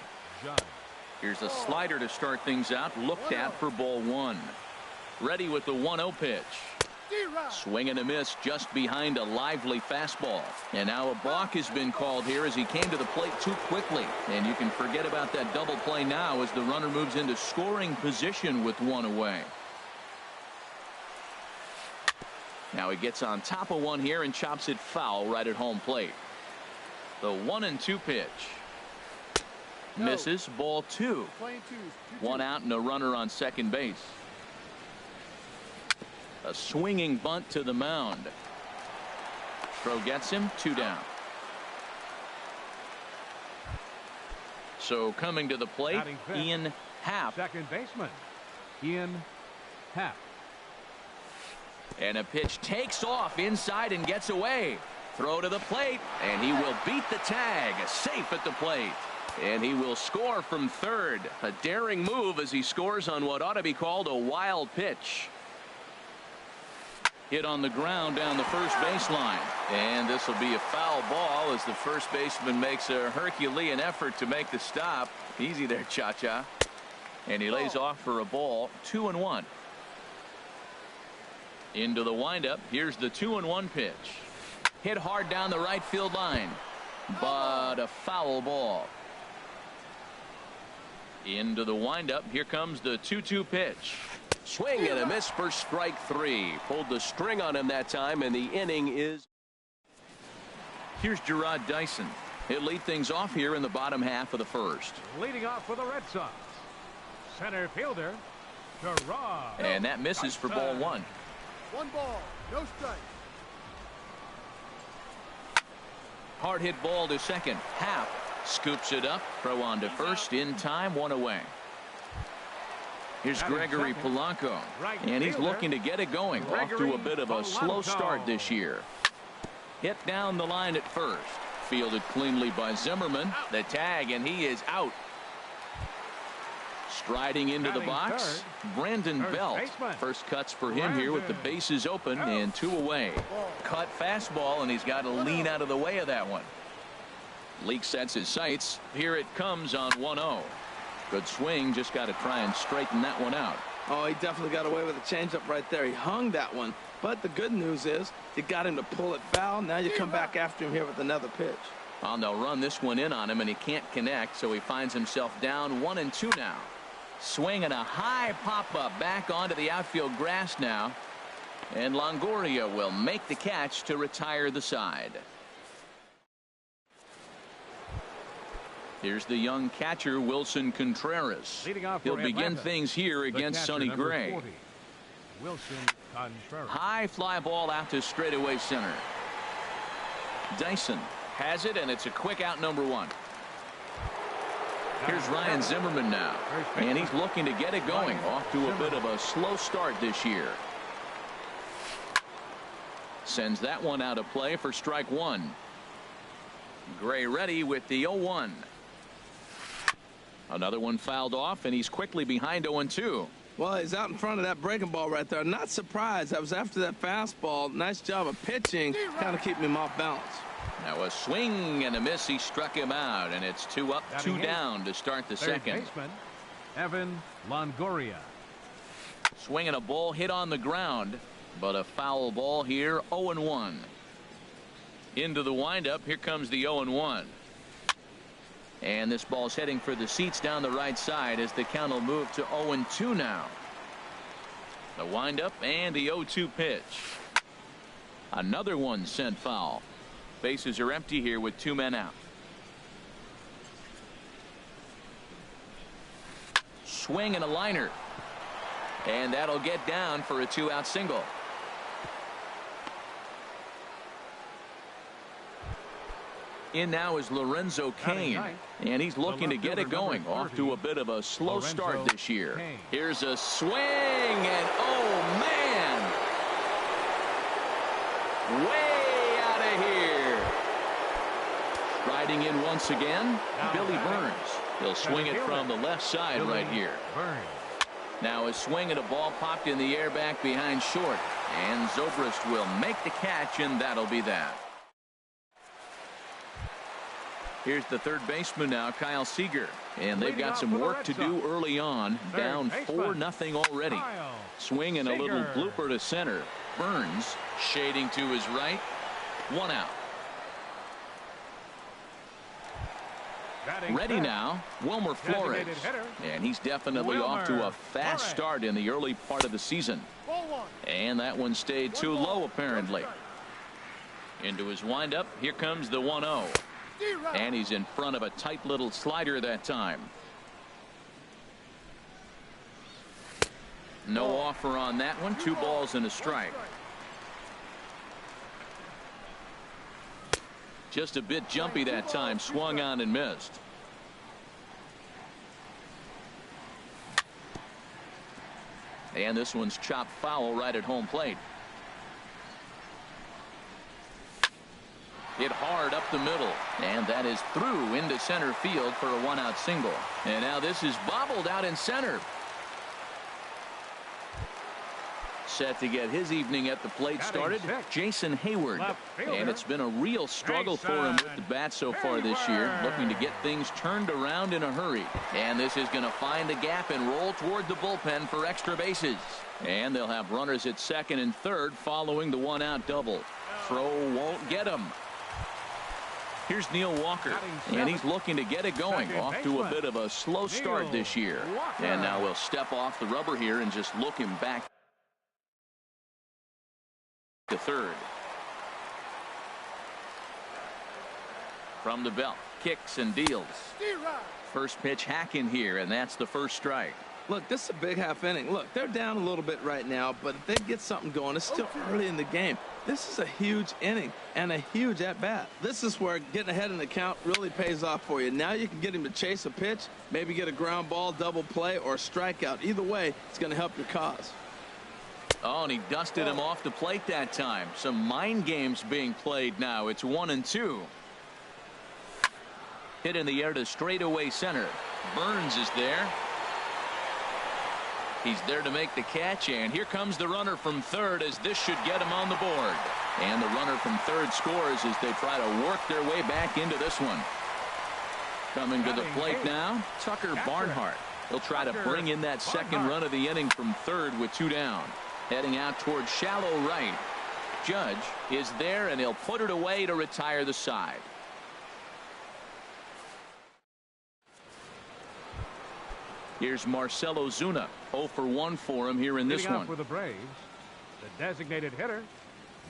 A: Here's a slider to start things out. Looked at for ball one. Ready with the 1-0 pitch. Swing and a miss just behind a lively fastball. And now a balk has been called here as he came to the plate too quickly. And you can forget about that double play now as the runner moves into scoring position with one away. Now he gets on top of one here and chops it foul right at home plate. The 1-2 pitch. Misses. Ball two. One out and a runner on second base. A swinging bunt to the mound. Throw gets him. 2 down. So coming to the plate, Ian Happ.
B: Second baseman, Ian Happ.
A: And a pitch takes off inside and gets away. Throw to the plate, and he will beat the tag. Safe at the plate. And he will score from third. A daring move as he scores on what ought to be called a wild pitch. Hit on the ground down the first baseline. And this will be a foul ball as the first baseman makes a Herculean effort to make the stop. Easy there, Cha-Cha. And he lays off for a ball. 2-1. Into the windup. Here's the 2-1 pitch. Hit hard down the right field line. But a foul ball. Into the windup. Here comes the 2-2 pitch. Swing and a miss for strike three. Pulled the string on him that time, and the inning is. Here's Gerard Dyson. He'll lead things off here in the bottom half of the first.
B: Leading off for the Red Sox, center fielder Gerard.
A: And that misses for ball one.
F: 1 ball, no strike.
A: Hard hit ball to second. Happ scoops it up. Throw on to first in time. One away. Here's Gregory Polanco, and he's looking to get it going. Off to a bit of a slow start this year. Hit down the line at first. Fielded cleanly by Zimmerman. The tag, and he is out. Striding into the box, Brandon Belt. First cuts for him here with the bases open and 2 away. Cut fastball, and he's got to lean out of the way of that one. Leake sets his sights. Here it comes on 1-0. Good swing, just got to try and straighten that one out.
D: Oh, he definitely got away with a changeup right there. He hung that one. But the good news is you got him to pull it foul. Now you come back after him here with another pitch.
A: Well, they'll run this one in on him, and he can't connect, so he finds himself down 1-2 now. Swing and a high pop-up back onto the outfield grass now. And Longoria will make the catch to retire the side. Here's the young catcher, Wilson Contreras. He'll begin things here against Sonny Gray.
B: 40, Wilson Contreras.
A: High fly ball out to straightaway center. Dyson has it, and it's a quick out, number 1. Here's Ryan Zimmerman now, and he's looking to get it going. Off to a bit of a slow start this year. Sends that one out of play for strike 1. Gray ready with the 0-1. Another one fouled off, and he's quickly behind 0-2.
D: Well, he's out in front of that breaking ball right there. Not surprised. I was after that fastball. Nice job of pitching, kind of keeping him off balance.
A: Now a swing and a miss. He struck him out, and it's 2 up, 2 down to start the second.
B: Baseman, Evan Longoria.
A: Swing and a ball hit on the ground, but a foul ball here. 0-1. Into the windup. Here comes the 0-1. And this ball's heading for the seats down the right side as the count will move to 0-2 now. The windup and the 0-2 pitch. Another one sent foul. Bases are empty here with 2 men out. Swing and a liner. And that'll get down for a 2-out single. In now is Lorenzo Cain, and he's looking to get it going. Off to a bit of a slow start this year. Here's a swing, and oh man, Way out of here. Riding in once again, Billy Burns. He'll swing it from the left side right here. Now a swing and a ball popped in the air back behind short. And Zobrist will make the catch, and that'll be that. Here's the third baseman now, Kyle Seager. And they've got some work to do early on. Down 4-0 already. Swing and a little blooper to center. Burns shading to his right. 1 out. Ready now, Wilmer Flores. And he's definitely off to a fast start in the early part of the season. And that one stayed too low, apparently. Into his windup. Here comes the 1-0. And he's in front of a tight little slider that time. No offer on that one. 2 balls and a strike. Just a bit jumpy that time. Swung on and missed. And this one's chopped foul right at home plate. Hit hard up the middle. And that is through into center field for a 1-out single. And now this is bobbled out in center. Set to get his evening at the plate started, Jason Hayward. And it's been a real struggle for him with the bat so far this year, looking to get things turned around in a hurry. And this is going to find a gap and roll toward the bullpen for extra bases. And they'll have runners at second and third following the 1-out double. Throw won't get him. Here's Neil Walker, and he's looking to get it going. Off to a bit of a slow start this year. And now we'll step off the rubber here and just look him back to third. From the belt, kicks and deals. First pitch hacking here, and that's the first strike.
D: Look, this is a big half inning. Look, they're down a little bit right now, but if they get something going, it's still early in the game. This is a huge inning and a huge at-bat. This is where getting ahead in the count really pays off for you. Now you can get him to chase a pitch, maybe get a ground ball, double play, or a strikeout. Either way, it's going to help your cause.
A: Oh, and he dusted him off the plate that time. Some mind games being played now. It's 1-2. Hit in the air to straightaway center. Burns is there. He's there to make the catch, and here comes the runner from third as this should get him on the board. And the runner from third scores as they try to work their way back into this one. Coming to the plate now, Tucker Barnhart. He'll try to bring in that second run of the inning from third with 2 down. Heading out towards shallow right. Judge is there, and he'll put it away to retire the side. Here's Marcell Ozuna. 0 for 1 for him here in this one.
B: For the Braves, the designated hitter,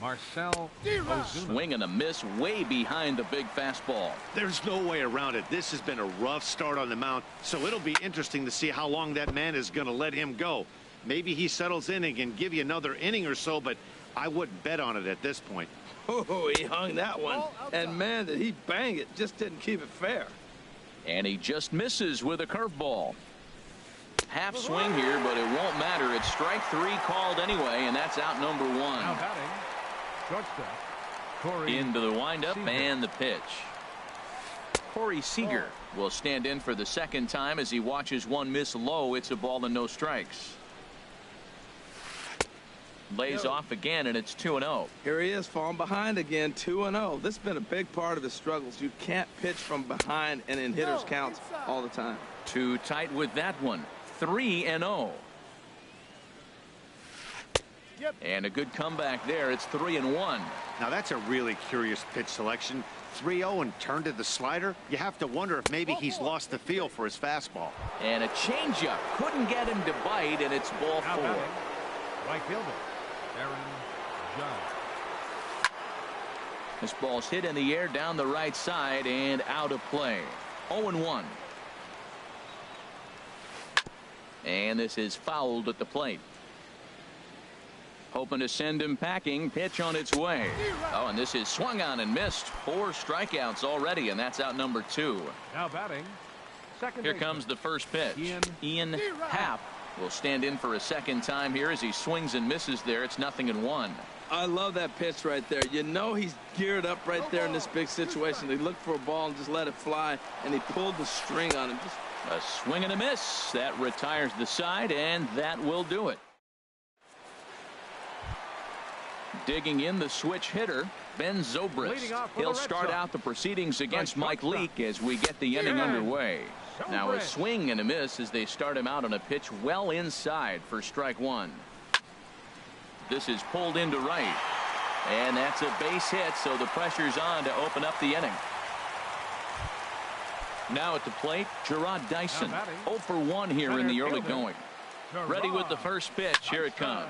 B: Marcell Ozuna.
A: Swing and a miss way behind the big fastball.
C: There's no way around it. This has been a rough start on the mound, so it'll be interesting to see how long that man is going to let him go. Maybe he settles in and can give you another inning or so, but I wouldn't bet on it at this point.
D: Oh, he hung that one. And, man, did he bang it. Just didn't keep it fair.
A: And he just misses with a curveball. Half swing here, but it won't matter. It's strike 3 called anyway, and that's out number 1.
B: Now batting, shortstop, Corey
A: into the windup
B: Seager.
A: and the pitch. Corey Seager will stand in for the second time as he watches one miss low. It's a ball and no strikes. Lays off again, and it's 2-0.
D: Here he is, falling behind again, 2-0. This has been a big part of his struggles. You can't pitch from behind and in hitters' counts all the time.
A: Too tight with that one. 3-0. And a good comeback there. It's 3-1.
C: Now that's a really curious pitch selection. 3-0 and turned to the slider. You have to wonder if maybe he's lost the feel for his fastball.
A: And a changeup. Couldn't get him to bite, and it's ball 4.
B: Right fielder, Aaron Judge.
A: This ball's hit in the air down the right side and out of play. 0-1. And this is fouled at the plate. Hoping to send him packing. Pitch on its way. Oh, and this is swung on and missed. 4 strikeouts already, and that's out number 2.
B: Now batting, second
A: Here
B: baseman.
A: comes the first pitch. Ian Happ will stand in for a second time here as he swings and misses there. It's 0-1.
D: I love that pitch right there. You know he's geared up right there in this big situation. They looked for a ball and just let it fly, and he pulled the string on him.
A: A swing and a miss. That retires the side, and that will do it. Digging in the switch hitter, Ben Zobrist. He'll start out the proceedings against Mike Leake as we get the inning underway. Now a swing and a miss as they start him out on a pitch well inside for strike one. This is pulled into right, and that's a base hit, so the pressure's on to open up the inning. Now at the plate, Gerard Dyson. 0 for 1 here in the early going. Ready with the first pitch. Here it comes.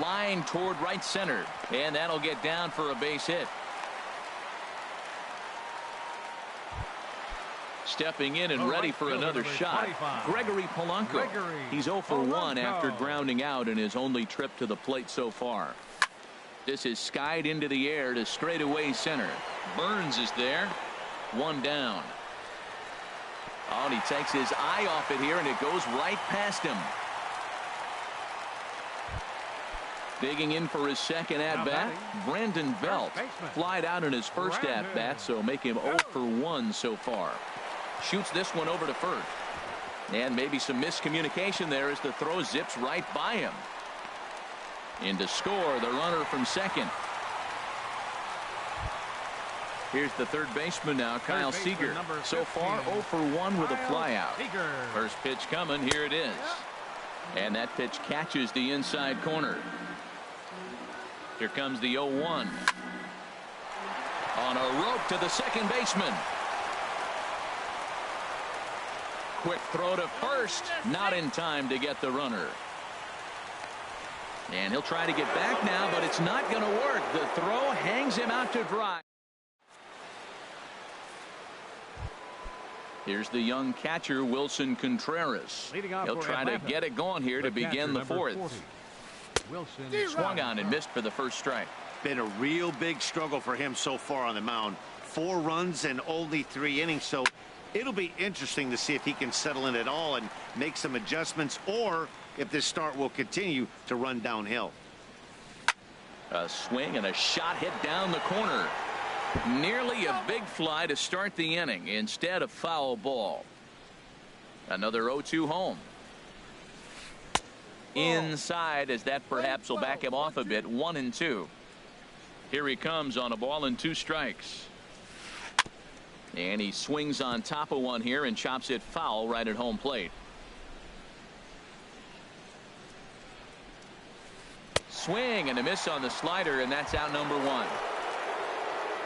A: Line toward right center, and that'll get down for a base hit. Stepping in and ready for another shot, Gregory Polanco. He's 0 for 1 after grounding out in his only trip to the plate so far. This is skied into the air to straightaway center. Burns is there. One down. Oh, and he takes his eye off it here, and it goes right past him. Digging in for his second at-bat, Brandon Belt. Flied out in his first at-bat, so make him 0 for 1 so far. Shoots this one over to first. And maybe some miscommunication there as the throw zips right by him. In to score, the runner from second. Here's the third baseman now, Kyle Seager. So far, 0 for 1 with a flyout. First pitch coming, here it is. And that pitch catches the inside corner. Here comes the 0-1. On a rope to the second baseman. Quick throw to first, not in time to get the runner. And he'll try to get back now, but it's not going to work. The throw hangs him out to dry. Here's the young catcher, Wilson Contreras. He'll try to get it going here to begin the fourth. Swung on and missed for the first strike.
C: Been a real big struggle for him so far on the mound. 4 runs and only 3 innings, so it'll be interesting to see if he can settle in at all and make some adjustments, or if this start will continue to run downhill.
A: A swing and a shot hit down the corner. Nearly a big fly to start the inning. Instead, a foul ball. Another 0-2 home. Inside, as that perhaps will back him off a bit. 1-2. Here he comes on a ball and 2 strikes. And he swings on top of one here and chops it foul right at home plate. Swing and a miss on the slider, and that's out number 1.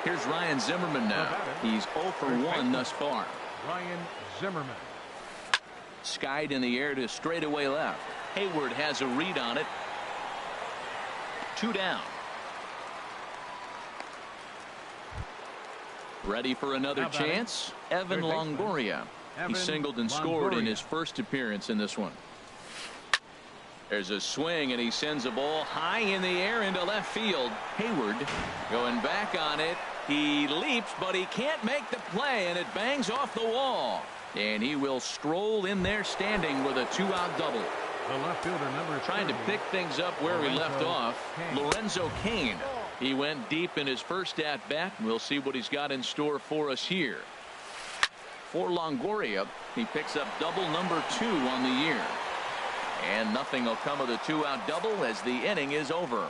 A: Here's Ryan Zimmerman now. He's 0 for 1 thus far.
B: Ryan Zimmerman.
A: Skied in the air to straightaway left. Hayward has a read on it. 2 down. Ready for another chance. Evan Longoria. He singled and scored in his first appearance in this one. There's a swing, and he sends a ball high in the air into left field. Hayward going back on it. He leaps, but he can't make the play, and it bangs off the wall. And he will stroll in there standing with a 2-out double.
B: The left fielder, number
A: trying to pick things up where we left off. Lorenzo Cain. He went deep in his first at-bat. We'll see what he's got in store for us here. For Longoria, he picks up double number 2 on the year. And nothing will come of the 2-out double as the inning is over.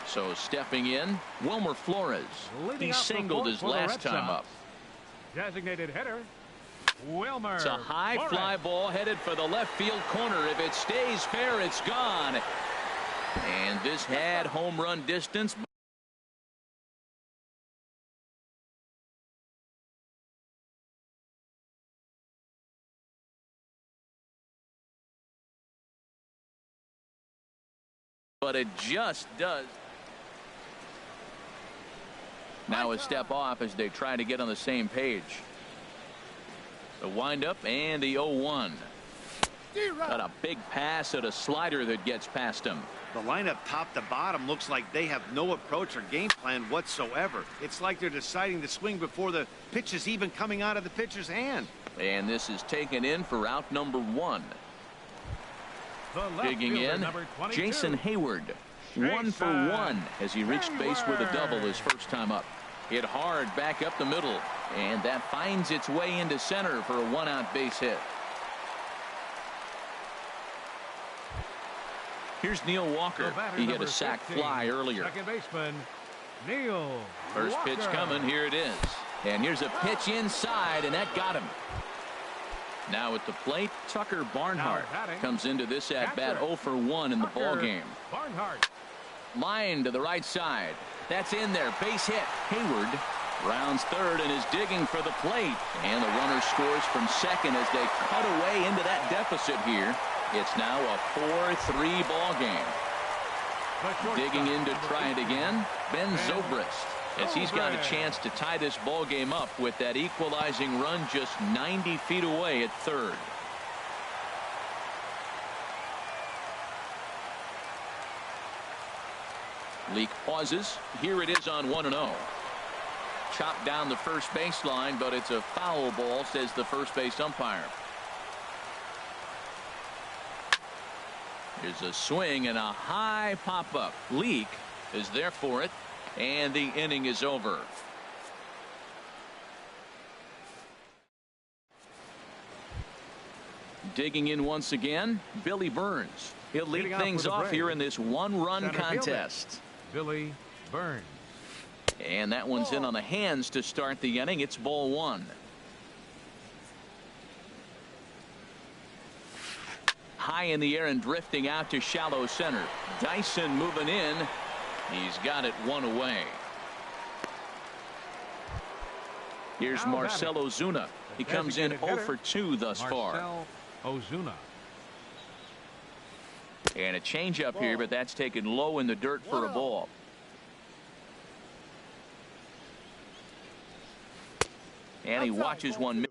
A: So stepping in, Wilmer Flores. He singled his last time up.
B: Designated hitter, Wilmer.
A: It's a high fly ball headed for the left field corner. If it stays fair, it's gone. And this had home run distance. But it just does. Now a step off as they try to get on the same page. The windup and the 0-1. Got a big pass at a slider that gets past him.
C: The lineup top to bottom looks like they have no approach or game plan whatsoever. It's like they're deciding to swing before the pitch is even coming out of the pitcher's hand.
A: And this is taken in for out number 1. Digging in, Jason Hayward. 1 for 1 as he reached base with a double his first time up. Hit hard back up the middle, and that finds its way into center for a 1-out base hit. Here's Neil Walker. He hit a sac fly earlier.
B: Second baseman, Neil.
A: First pitch coming. Here it is. And here's a pitch inside, and that got him. Now at the plate, Tucker Barnhart comes into this at-bat 0 for 1 in the ball game.
B: Barnhart.
A: Line to the right side. That's in there. Base hit. Hayward rounds third and is digging for the plate. And the runner scores from second as they cut away into that deficit here. It's now a 4-3 ball game. Digging in to try it again, Ben Zobrist, as he's got a chance to tie this ball game up with that equalizing run just 90 feet away at third. Leak pauses. Here it is on 1-0. Chopped down the first baseline, but it's a foul ball, says the first base umpire. There's a swing and a high pop-up. Leak is there for it, and the inning is over. Digging in once again, Billy Burns. He'll lead things off here in this one-run contest.
B: Billy Burns.
A: And that one's in on the hands to start the inning. It's ball 1. High in the air and drifting out to shallow center. Dyson moving in. He's got it 1 away. Here's Marcell Ozuna. He comes in 0 for 2 thus far.
B: Ozuna.
A: And a changeup here, but that's taken low in the dirt for a ball. And he watches one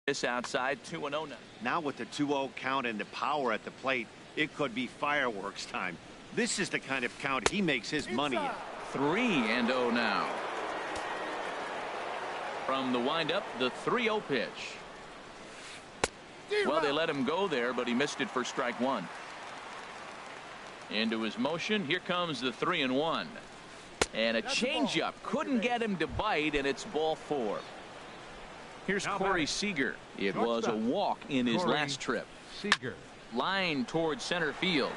A: miss outside. 2-0 now.
C: Now with the 2-0 count and the power at the plate, it could be fireworks time. This is the kind of count he makes his money in.
A: 3-0 now. From the windup, the 3-0 pitch. Well, they let him go there, but he missed it for strike 1. Into his motion. Here comes the 3-1. And a changeup. Couldn't get him to bite, and it's ball 4. Here's Corey Seager. It was a walk in his last trip.
B: Seager.
A: Line towards center field.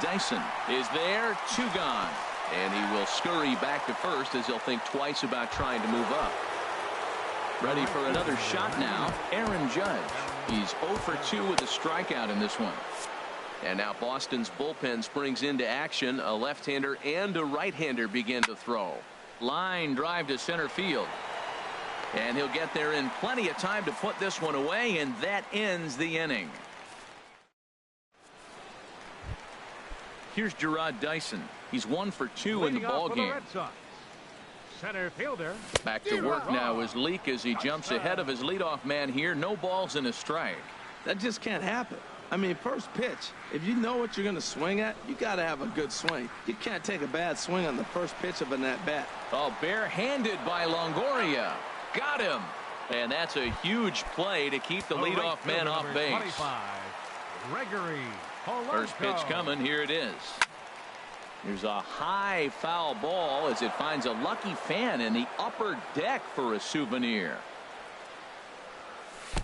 A: Dyson is there. 2 gone. And he will scurry back to first as he'll think twice about trying to move up. Ready for another shot now. Aaron Judge. He's 0 for 2 with a strikeout in this one. And now Boston's bullpen springs into action. A left-hander and a right-hander begin to throw. Line drive to center field. And he'll get there in plenty of time to put this one away, and that ends the inning. Here's Gerard Dyson. He's 1 for 2 in the ball game.
B: Center fielder.
A: Back to work now as Leak as he jumps ahead of his leadoff man here. No balls and a strike.
D: That just can't happen. I mean, first pitch, if you know what you're going to swing at, you got to have a good swing. You can't take a bad swing on the first pitch of an at-bat.
A: Oh, barehanded by Longoria. Got him. And that's a huge play to keep the leadoff man off base.
B: 25, Gregory Polanco.
A: First pitch coming. Here it is. There's a high foul ball as it finds a lucky fan in the upper deck for a souvenir.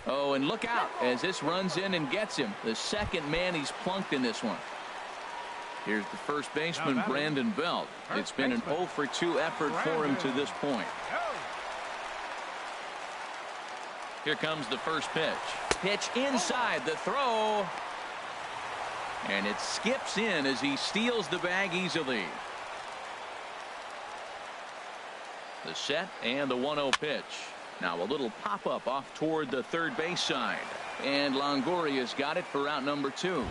A: Oh, and look out as this runs in and gets him. The second man he's plunked in this one. Here's the first baseman, Brandon Belt. It's been an 0 for 2 effort for him to this point. Here comes the first pitch. Pitch inside, the throw. And it skips in as he steals the bag easily. The set and the 1-0 pitch. Now a little pop-up off toward the third base side. And Longoria's got it for out number 2.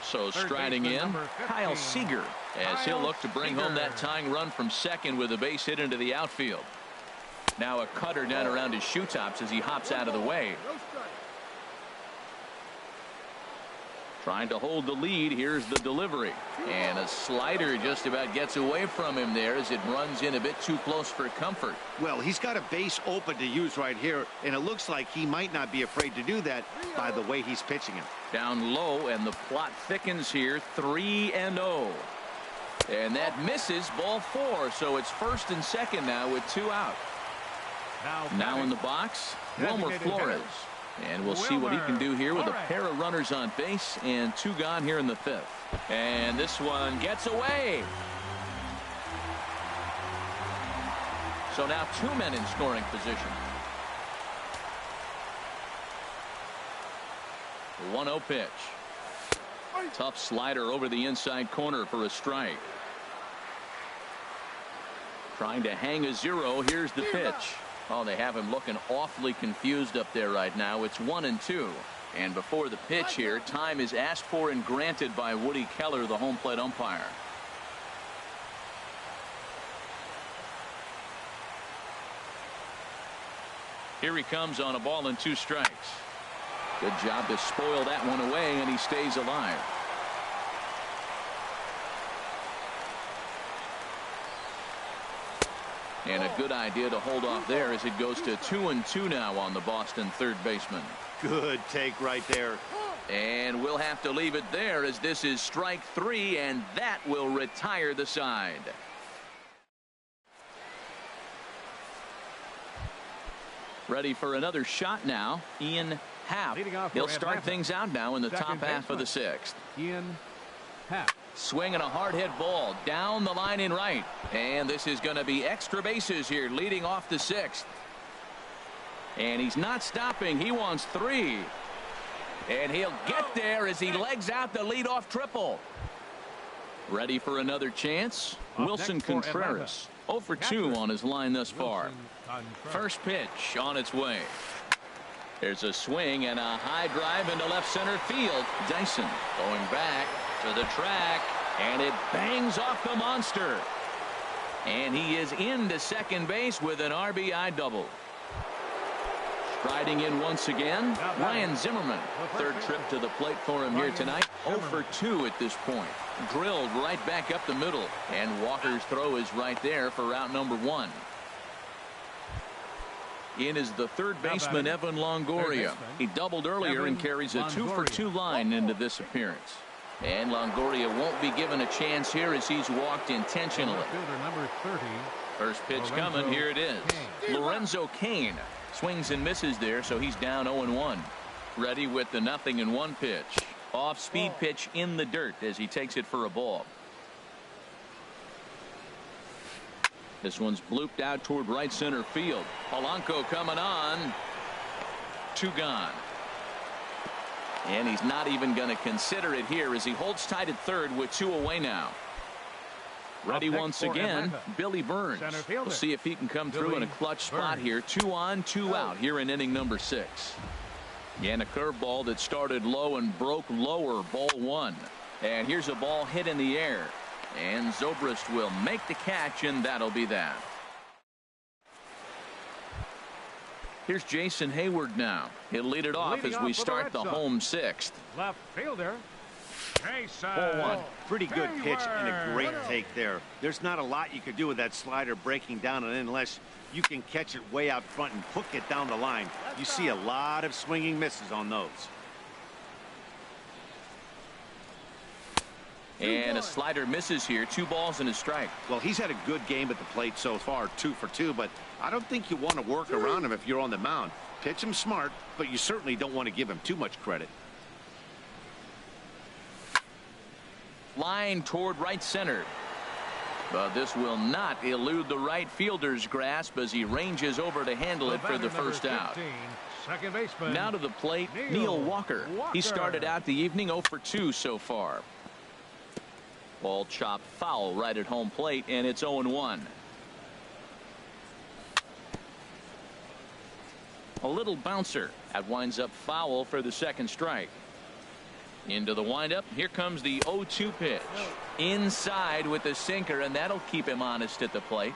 A: So striding in, Kyle Seager, as he'll look to bring home that tying run from second with a base hit into the outfield. Now a cutter down around his shoe tops as he hops out of the way.
F: No strike.
A: Trying to hold the lead. Here's the delivery. And a slider just about gets away from him there as it runs in a bit too close for comfort.
C: Well, he's got a base open to use right here, and it looks like he might not be afraid to do that by the way he's pitching him.
A: Down low, and the plot thickens here. 3-0. And that misses, ball 4. So it's first and second now with 2 out. Now in the box, Wilmer Flores. And we'll see what he can do here with a pair of runners on base and 2 gone here in the 5th. And this one gets away. So now 2 men in scoring position. 1-0 pitch. Tough slider over the inside corner for a strike. Trying to hang a 0. Here's the pitch. Oh, they have him looking awfully confused up there right now. It's 1-2. And before the pitch here, time is asked for and granted by Woody Keller, the home plate umpire. Here he comes on a ball and 2 strikes. Good job to spoil that one away, and he stays alive. And a good idea to hold off there as it goes to 2-2 now on the Boston third baseman.
C: Good take right there.
A: And we'll have to leave it there as this is strike 3, and that will retire the side. Ready for another shot now, Ian Happ. He'll start things out now in the top half of the 6th.
B: Ian Happ.
A: Swinging a hard hit ball down the line in right. And this is going to be extra bases here leading off the 6th. And he's not stopping. He wants 3. And he'll get there as he legs out the leadoff triple. Ready for another chance? Wilson Contreras. 0 for 2 on his line thus far. First pitch on its way. There's a swing and a high drive into left center field. Dyson going back to the track, and it bangs off the monster. And he is into second base with an RBI double. Striding in once again, Ryan Zimmerman. Third trip to the plate for him here tonight. 0 for 2 at this point. Drilled right back up the middle, and Walker's throw is right there for route number 1. In is the third baseman, Evan Longoria. He doubled earlier and carries a 2 for 2 line into this appearance. And Longoria won't be given a chance here as he's walked intentionally. First pitch coming. Here it is. Lorenzo Cain swings and misses there, so he's down 0-1. Ready with the 0-1 pitch. Off speed pitch in the dirt as he takes it for a ball. This one's blooped out toward right center field. Polanco coming on. 2 gone. And he's not even going to consider it here as he holds tight at third with 2 away now. Ready once again, Billy Burns. We'll see if he can come through in a clutch spot here. 2 on, 2 out here in inning number 6. And a curveball that started low and broke lower, ball 1. And here's a ball hit in the air. And Zobrist will make the catch, and that'll be that. Here's Jason Hayward now. He'll lead it off as we start the home 6th.
B: Left fielder. Jason.
C: Ball 1. Pretty good pitch and a great take there. There's not a lot you could do with that slider breaking down and in unless you can catch it way out front and hook it down the line. You see a lot of swinging misses on those.
A: And a slider misses here. 2 balls and a strike.
C: Well, he's had a good game at the plate so far, 2 for 2, but I don't think you want to work around him if you're on the mound. Pitch him smart, but you certainly don't want to give him too much credit.
A: Line toward right center. But this will not elude the right fielder's grasp as he ranges over to handle it for the first out.
B: Second baseman.
A: Now to the plate, Neil Walker. He started out the evening 0 for 2 so far. Ball chopped foul right at home plate, and it's 0-1. A little bouncer. That winds up foul for the second strike. Into the windup. Here comes the 0-2 pitch. Inside with the sinker, and that'll keep him honest at the plate.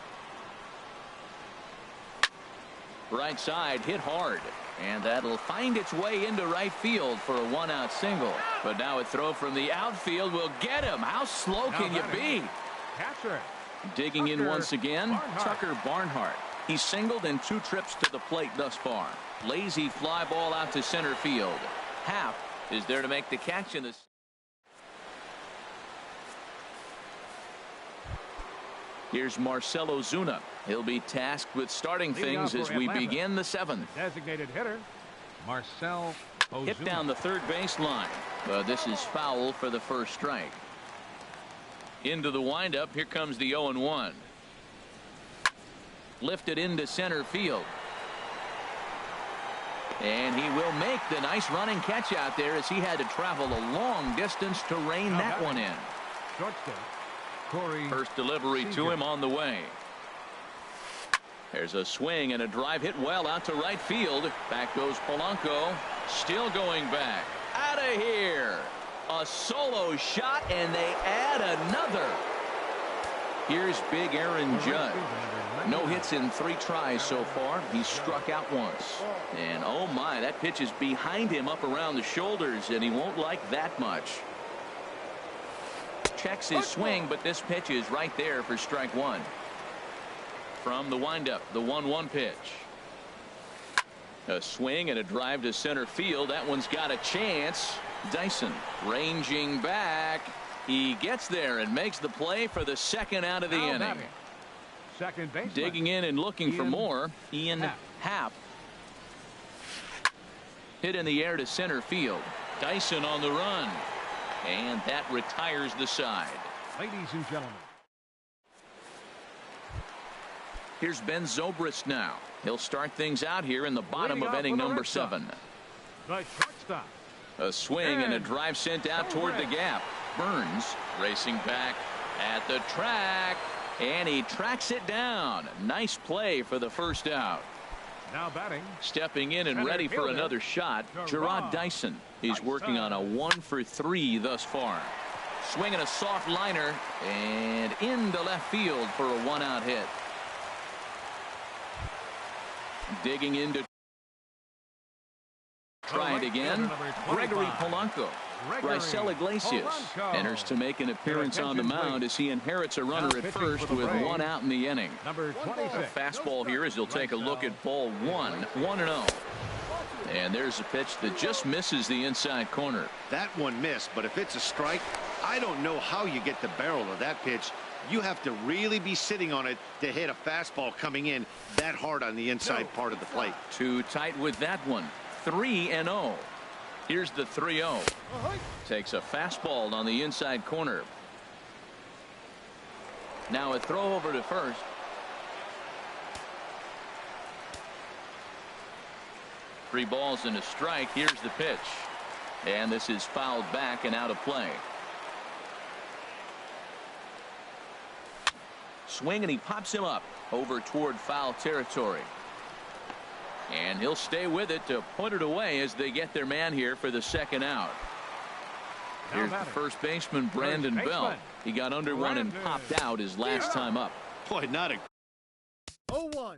A: Right side hit hard. And that'll find its way into right field for a one-out single. But now a throw from the outfield will get him. How slow can you be?
B: Catcher.
A: Digging in once again,
B: Barnhart.
A: Tucker Barnhart. He's singled in 2 trips to the plate thus far. Lazy fly ball out to center field. Happ is there to make the catch in this. Here's Marcell Ozuna. He'll be tasked with starting things as we begin the 7th.
B: Designated hitter, Marcell Ozuna.
A: Hit down the third baseline, but this is foul for the first strike. Into the windup. Here comes the 0-1. Lifted into center field. And he will make the nice running catch out there as he had to travel a long distance to rein that one in.
B: Shortstop, Corey.
A: First delivery to him on the way. There's a swing and a drive hit well out to right field. Back goes Polanco. Still going back. Out of here. A solo shot, and they add another. Here's big Aaron Judge. No hits in 3 tries so far. He's struck out once. And oh my, that pitch is behind him up around the shoulders, and he won't like that much. Checks his swing, but this pitch is right there for strike 1. From the windup, the 1-1 pitch. A swing and a drive to center field. That one's got a chance. Dyson ranging back. He gets there and makes the play for the 2nd out of the inning.
B: Second baseman.
A: Digging in and looking for more. Ian Happ. Hit in the air to center field. Dyson on the run. And that retires the side.
B: Ladies and gentlemen.
A: Here's Ben Zobrist now. He'll start things out here in the bottom of inning number 7.
B: The shortstop.
A: A swing and a drive sent out toward the gap. Burns racing back at the track, and he tracks it down. Nice play for the first out.
B: Now batting.
A: Stepping in and ready for another shot, Gerard Dyson. He's working on a 1-for-3 thus far. Swinging a soft liner and into left field for a 1-out hit. Digging into. Try it again. Gregory Polanco. Raisel Iglesias enters to make an appearance on the mound as he inherits a runner at first with 1 out in the inning.
B: Number 26.
A: A fastball here as he'll take a look at ball 1, 1-0. And there's a pitch that just misses the inside corner.
C: That one missed, but if it's a strike, I don't know how you get the barrel of that pitch. You have to really be sitting on it to hit a fastball coming in that hard on the inside part of the plate.
A: Too tight with that one. 3-0. Here's the 3-0. Takes a fastball on the inside corner. Now a throw over to first. Three balls and a strike. Here's the pitch. And this is fouled back and out of play. Swing and he pops him up over toward foul territory. And he'll stay with it to put it away as they get their man here for the 2nd out. Here's the first baseman, Brandon Belt. He got under one and popped out his last time up.
C: Boy, not a
F: 0-1.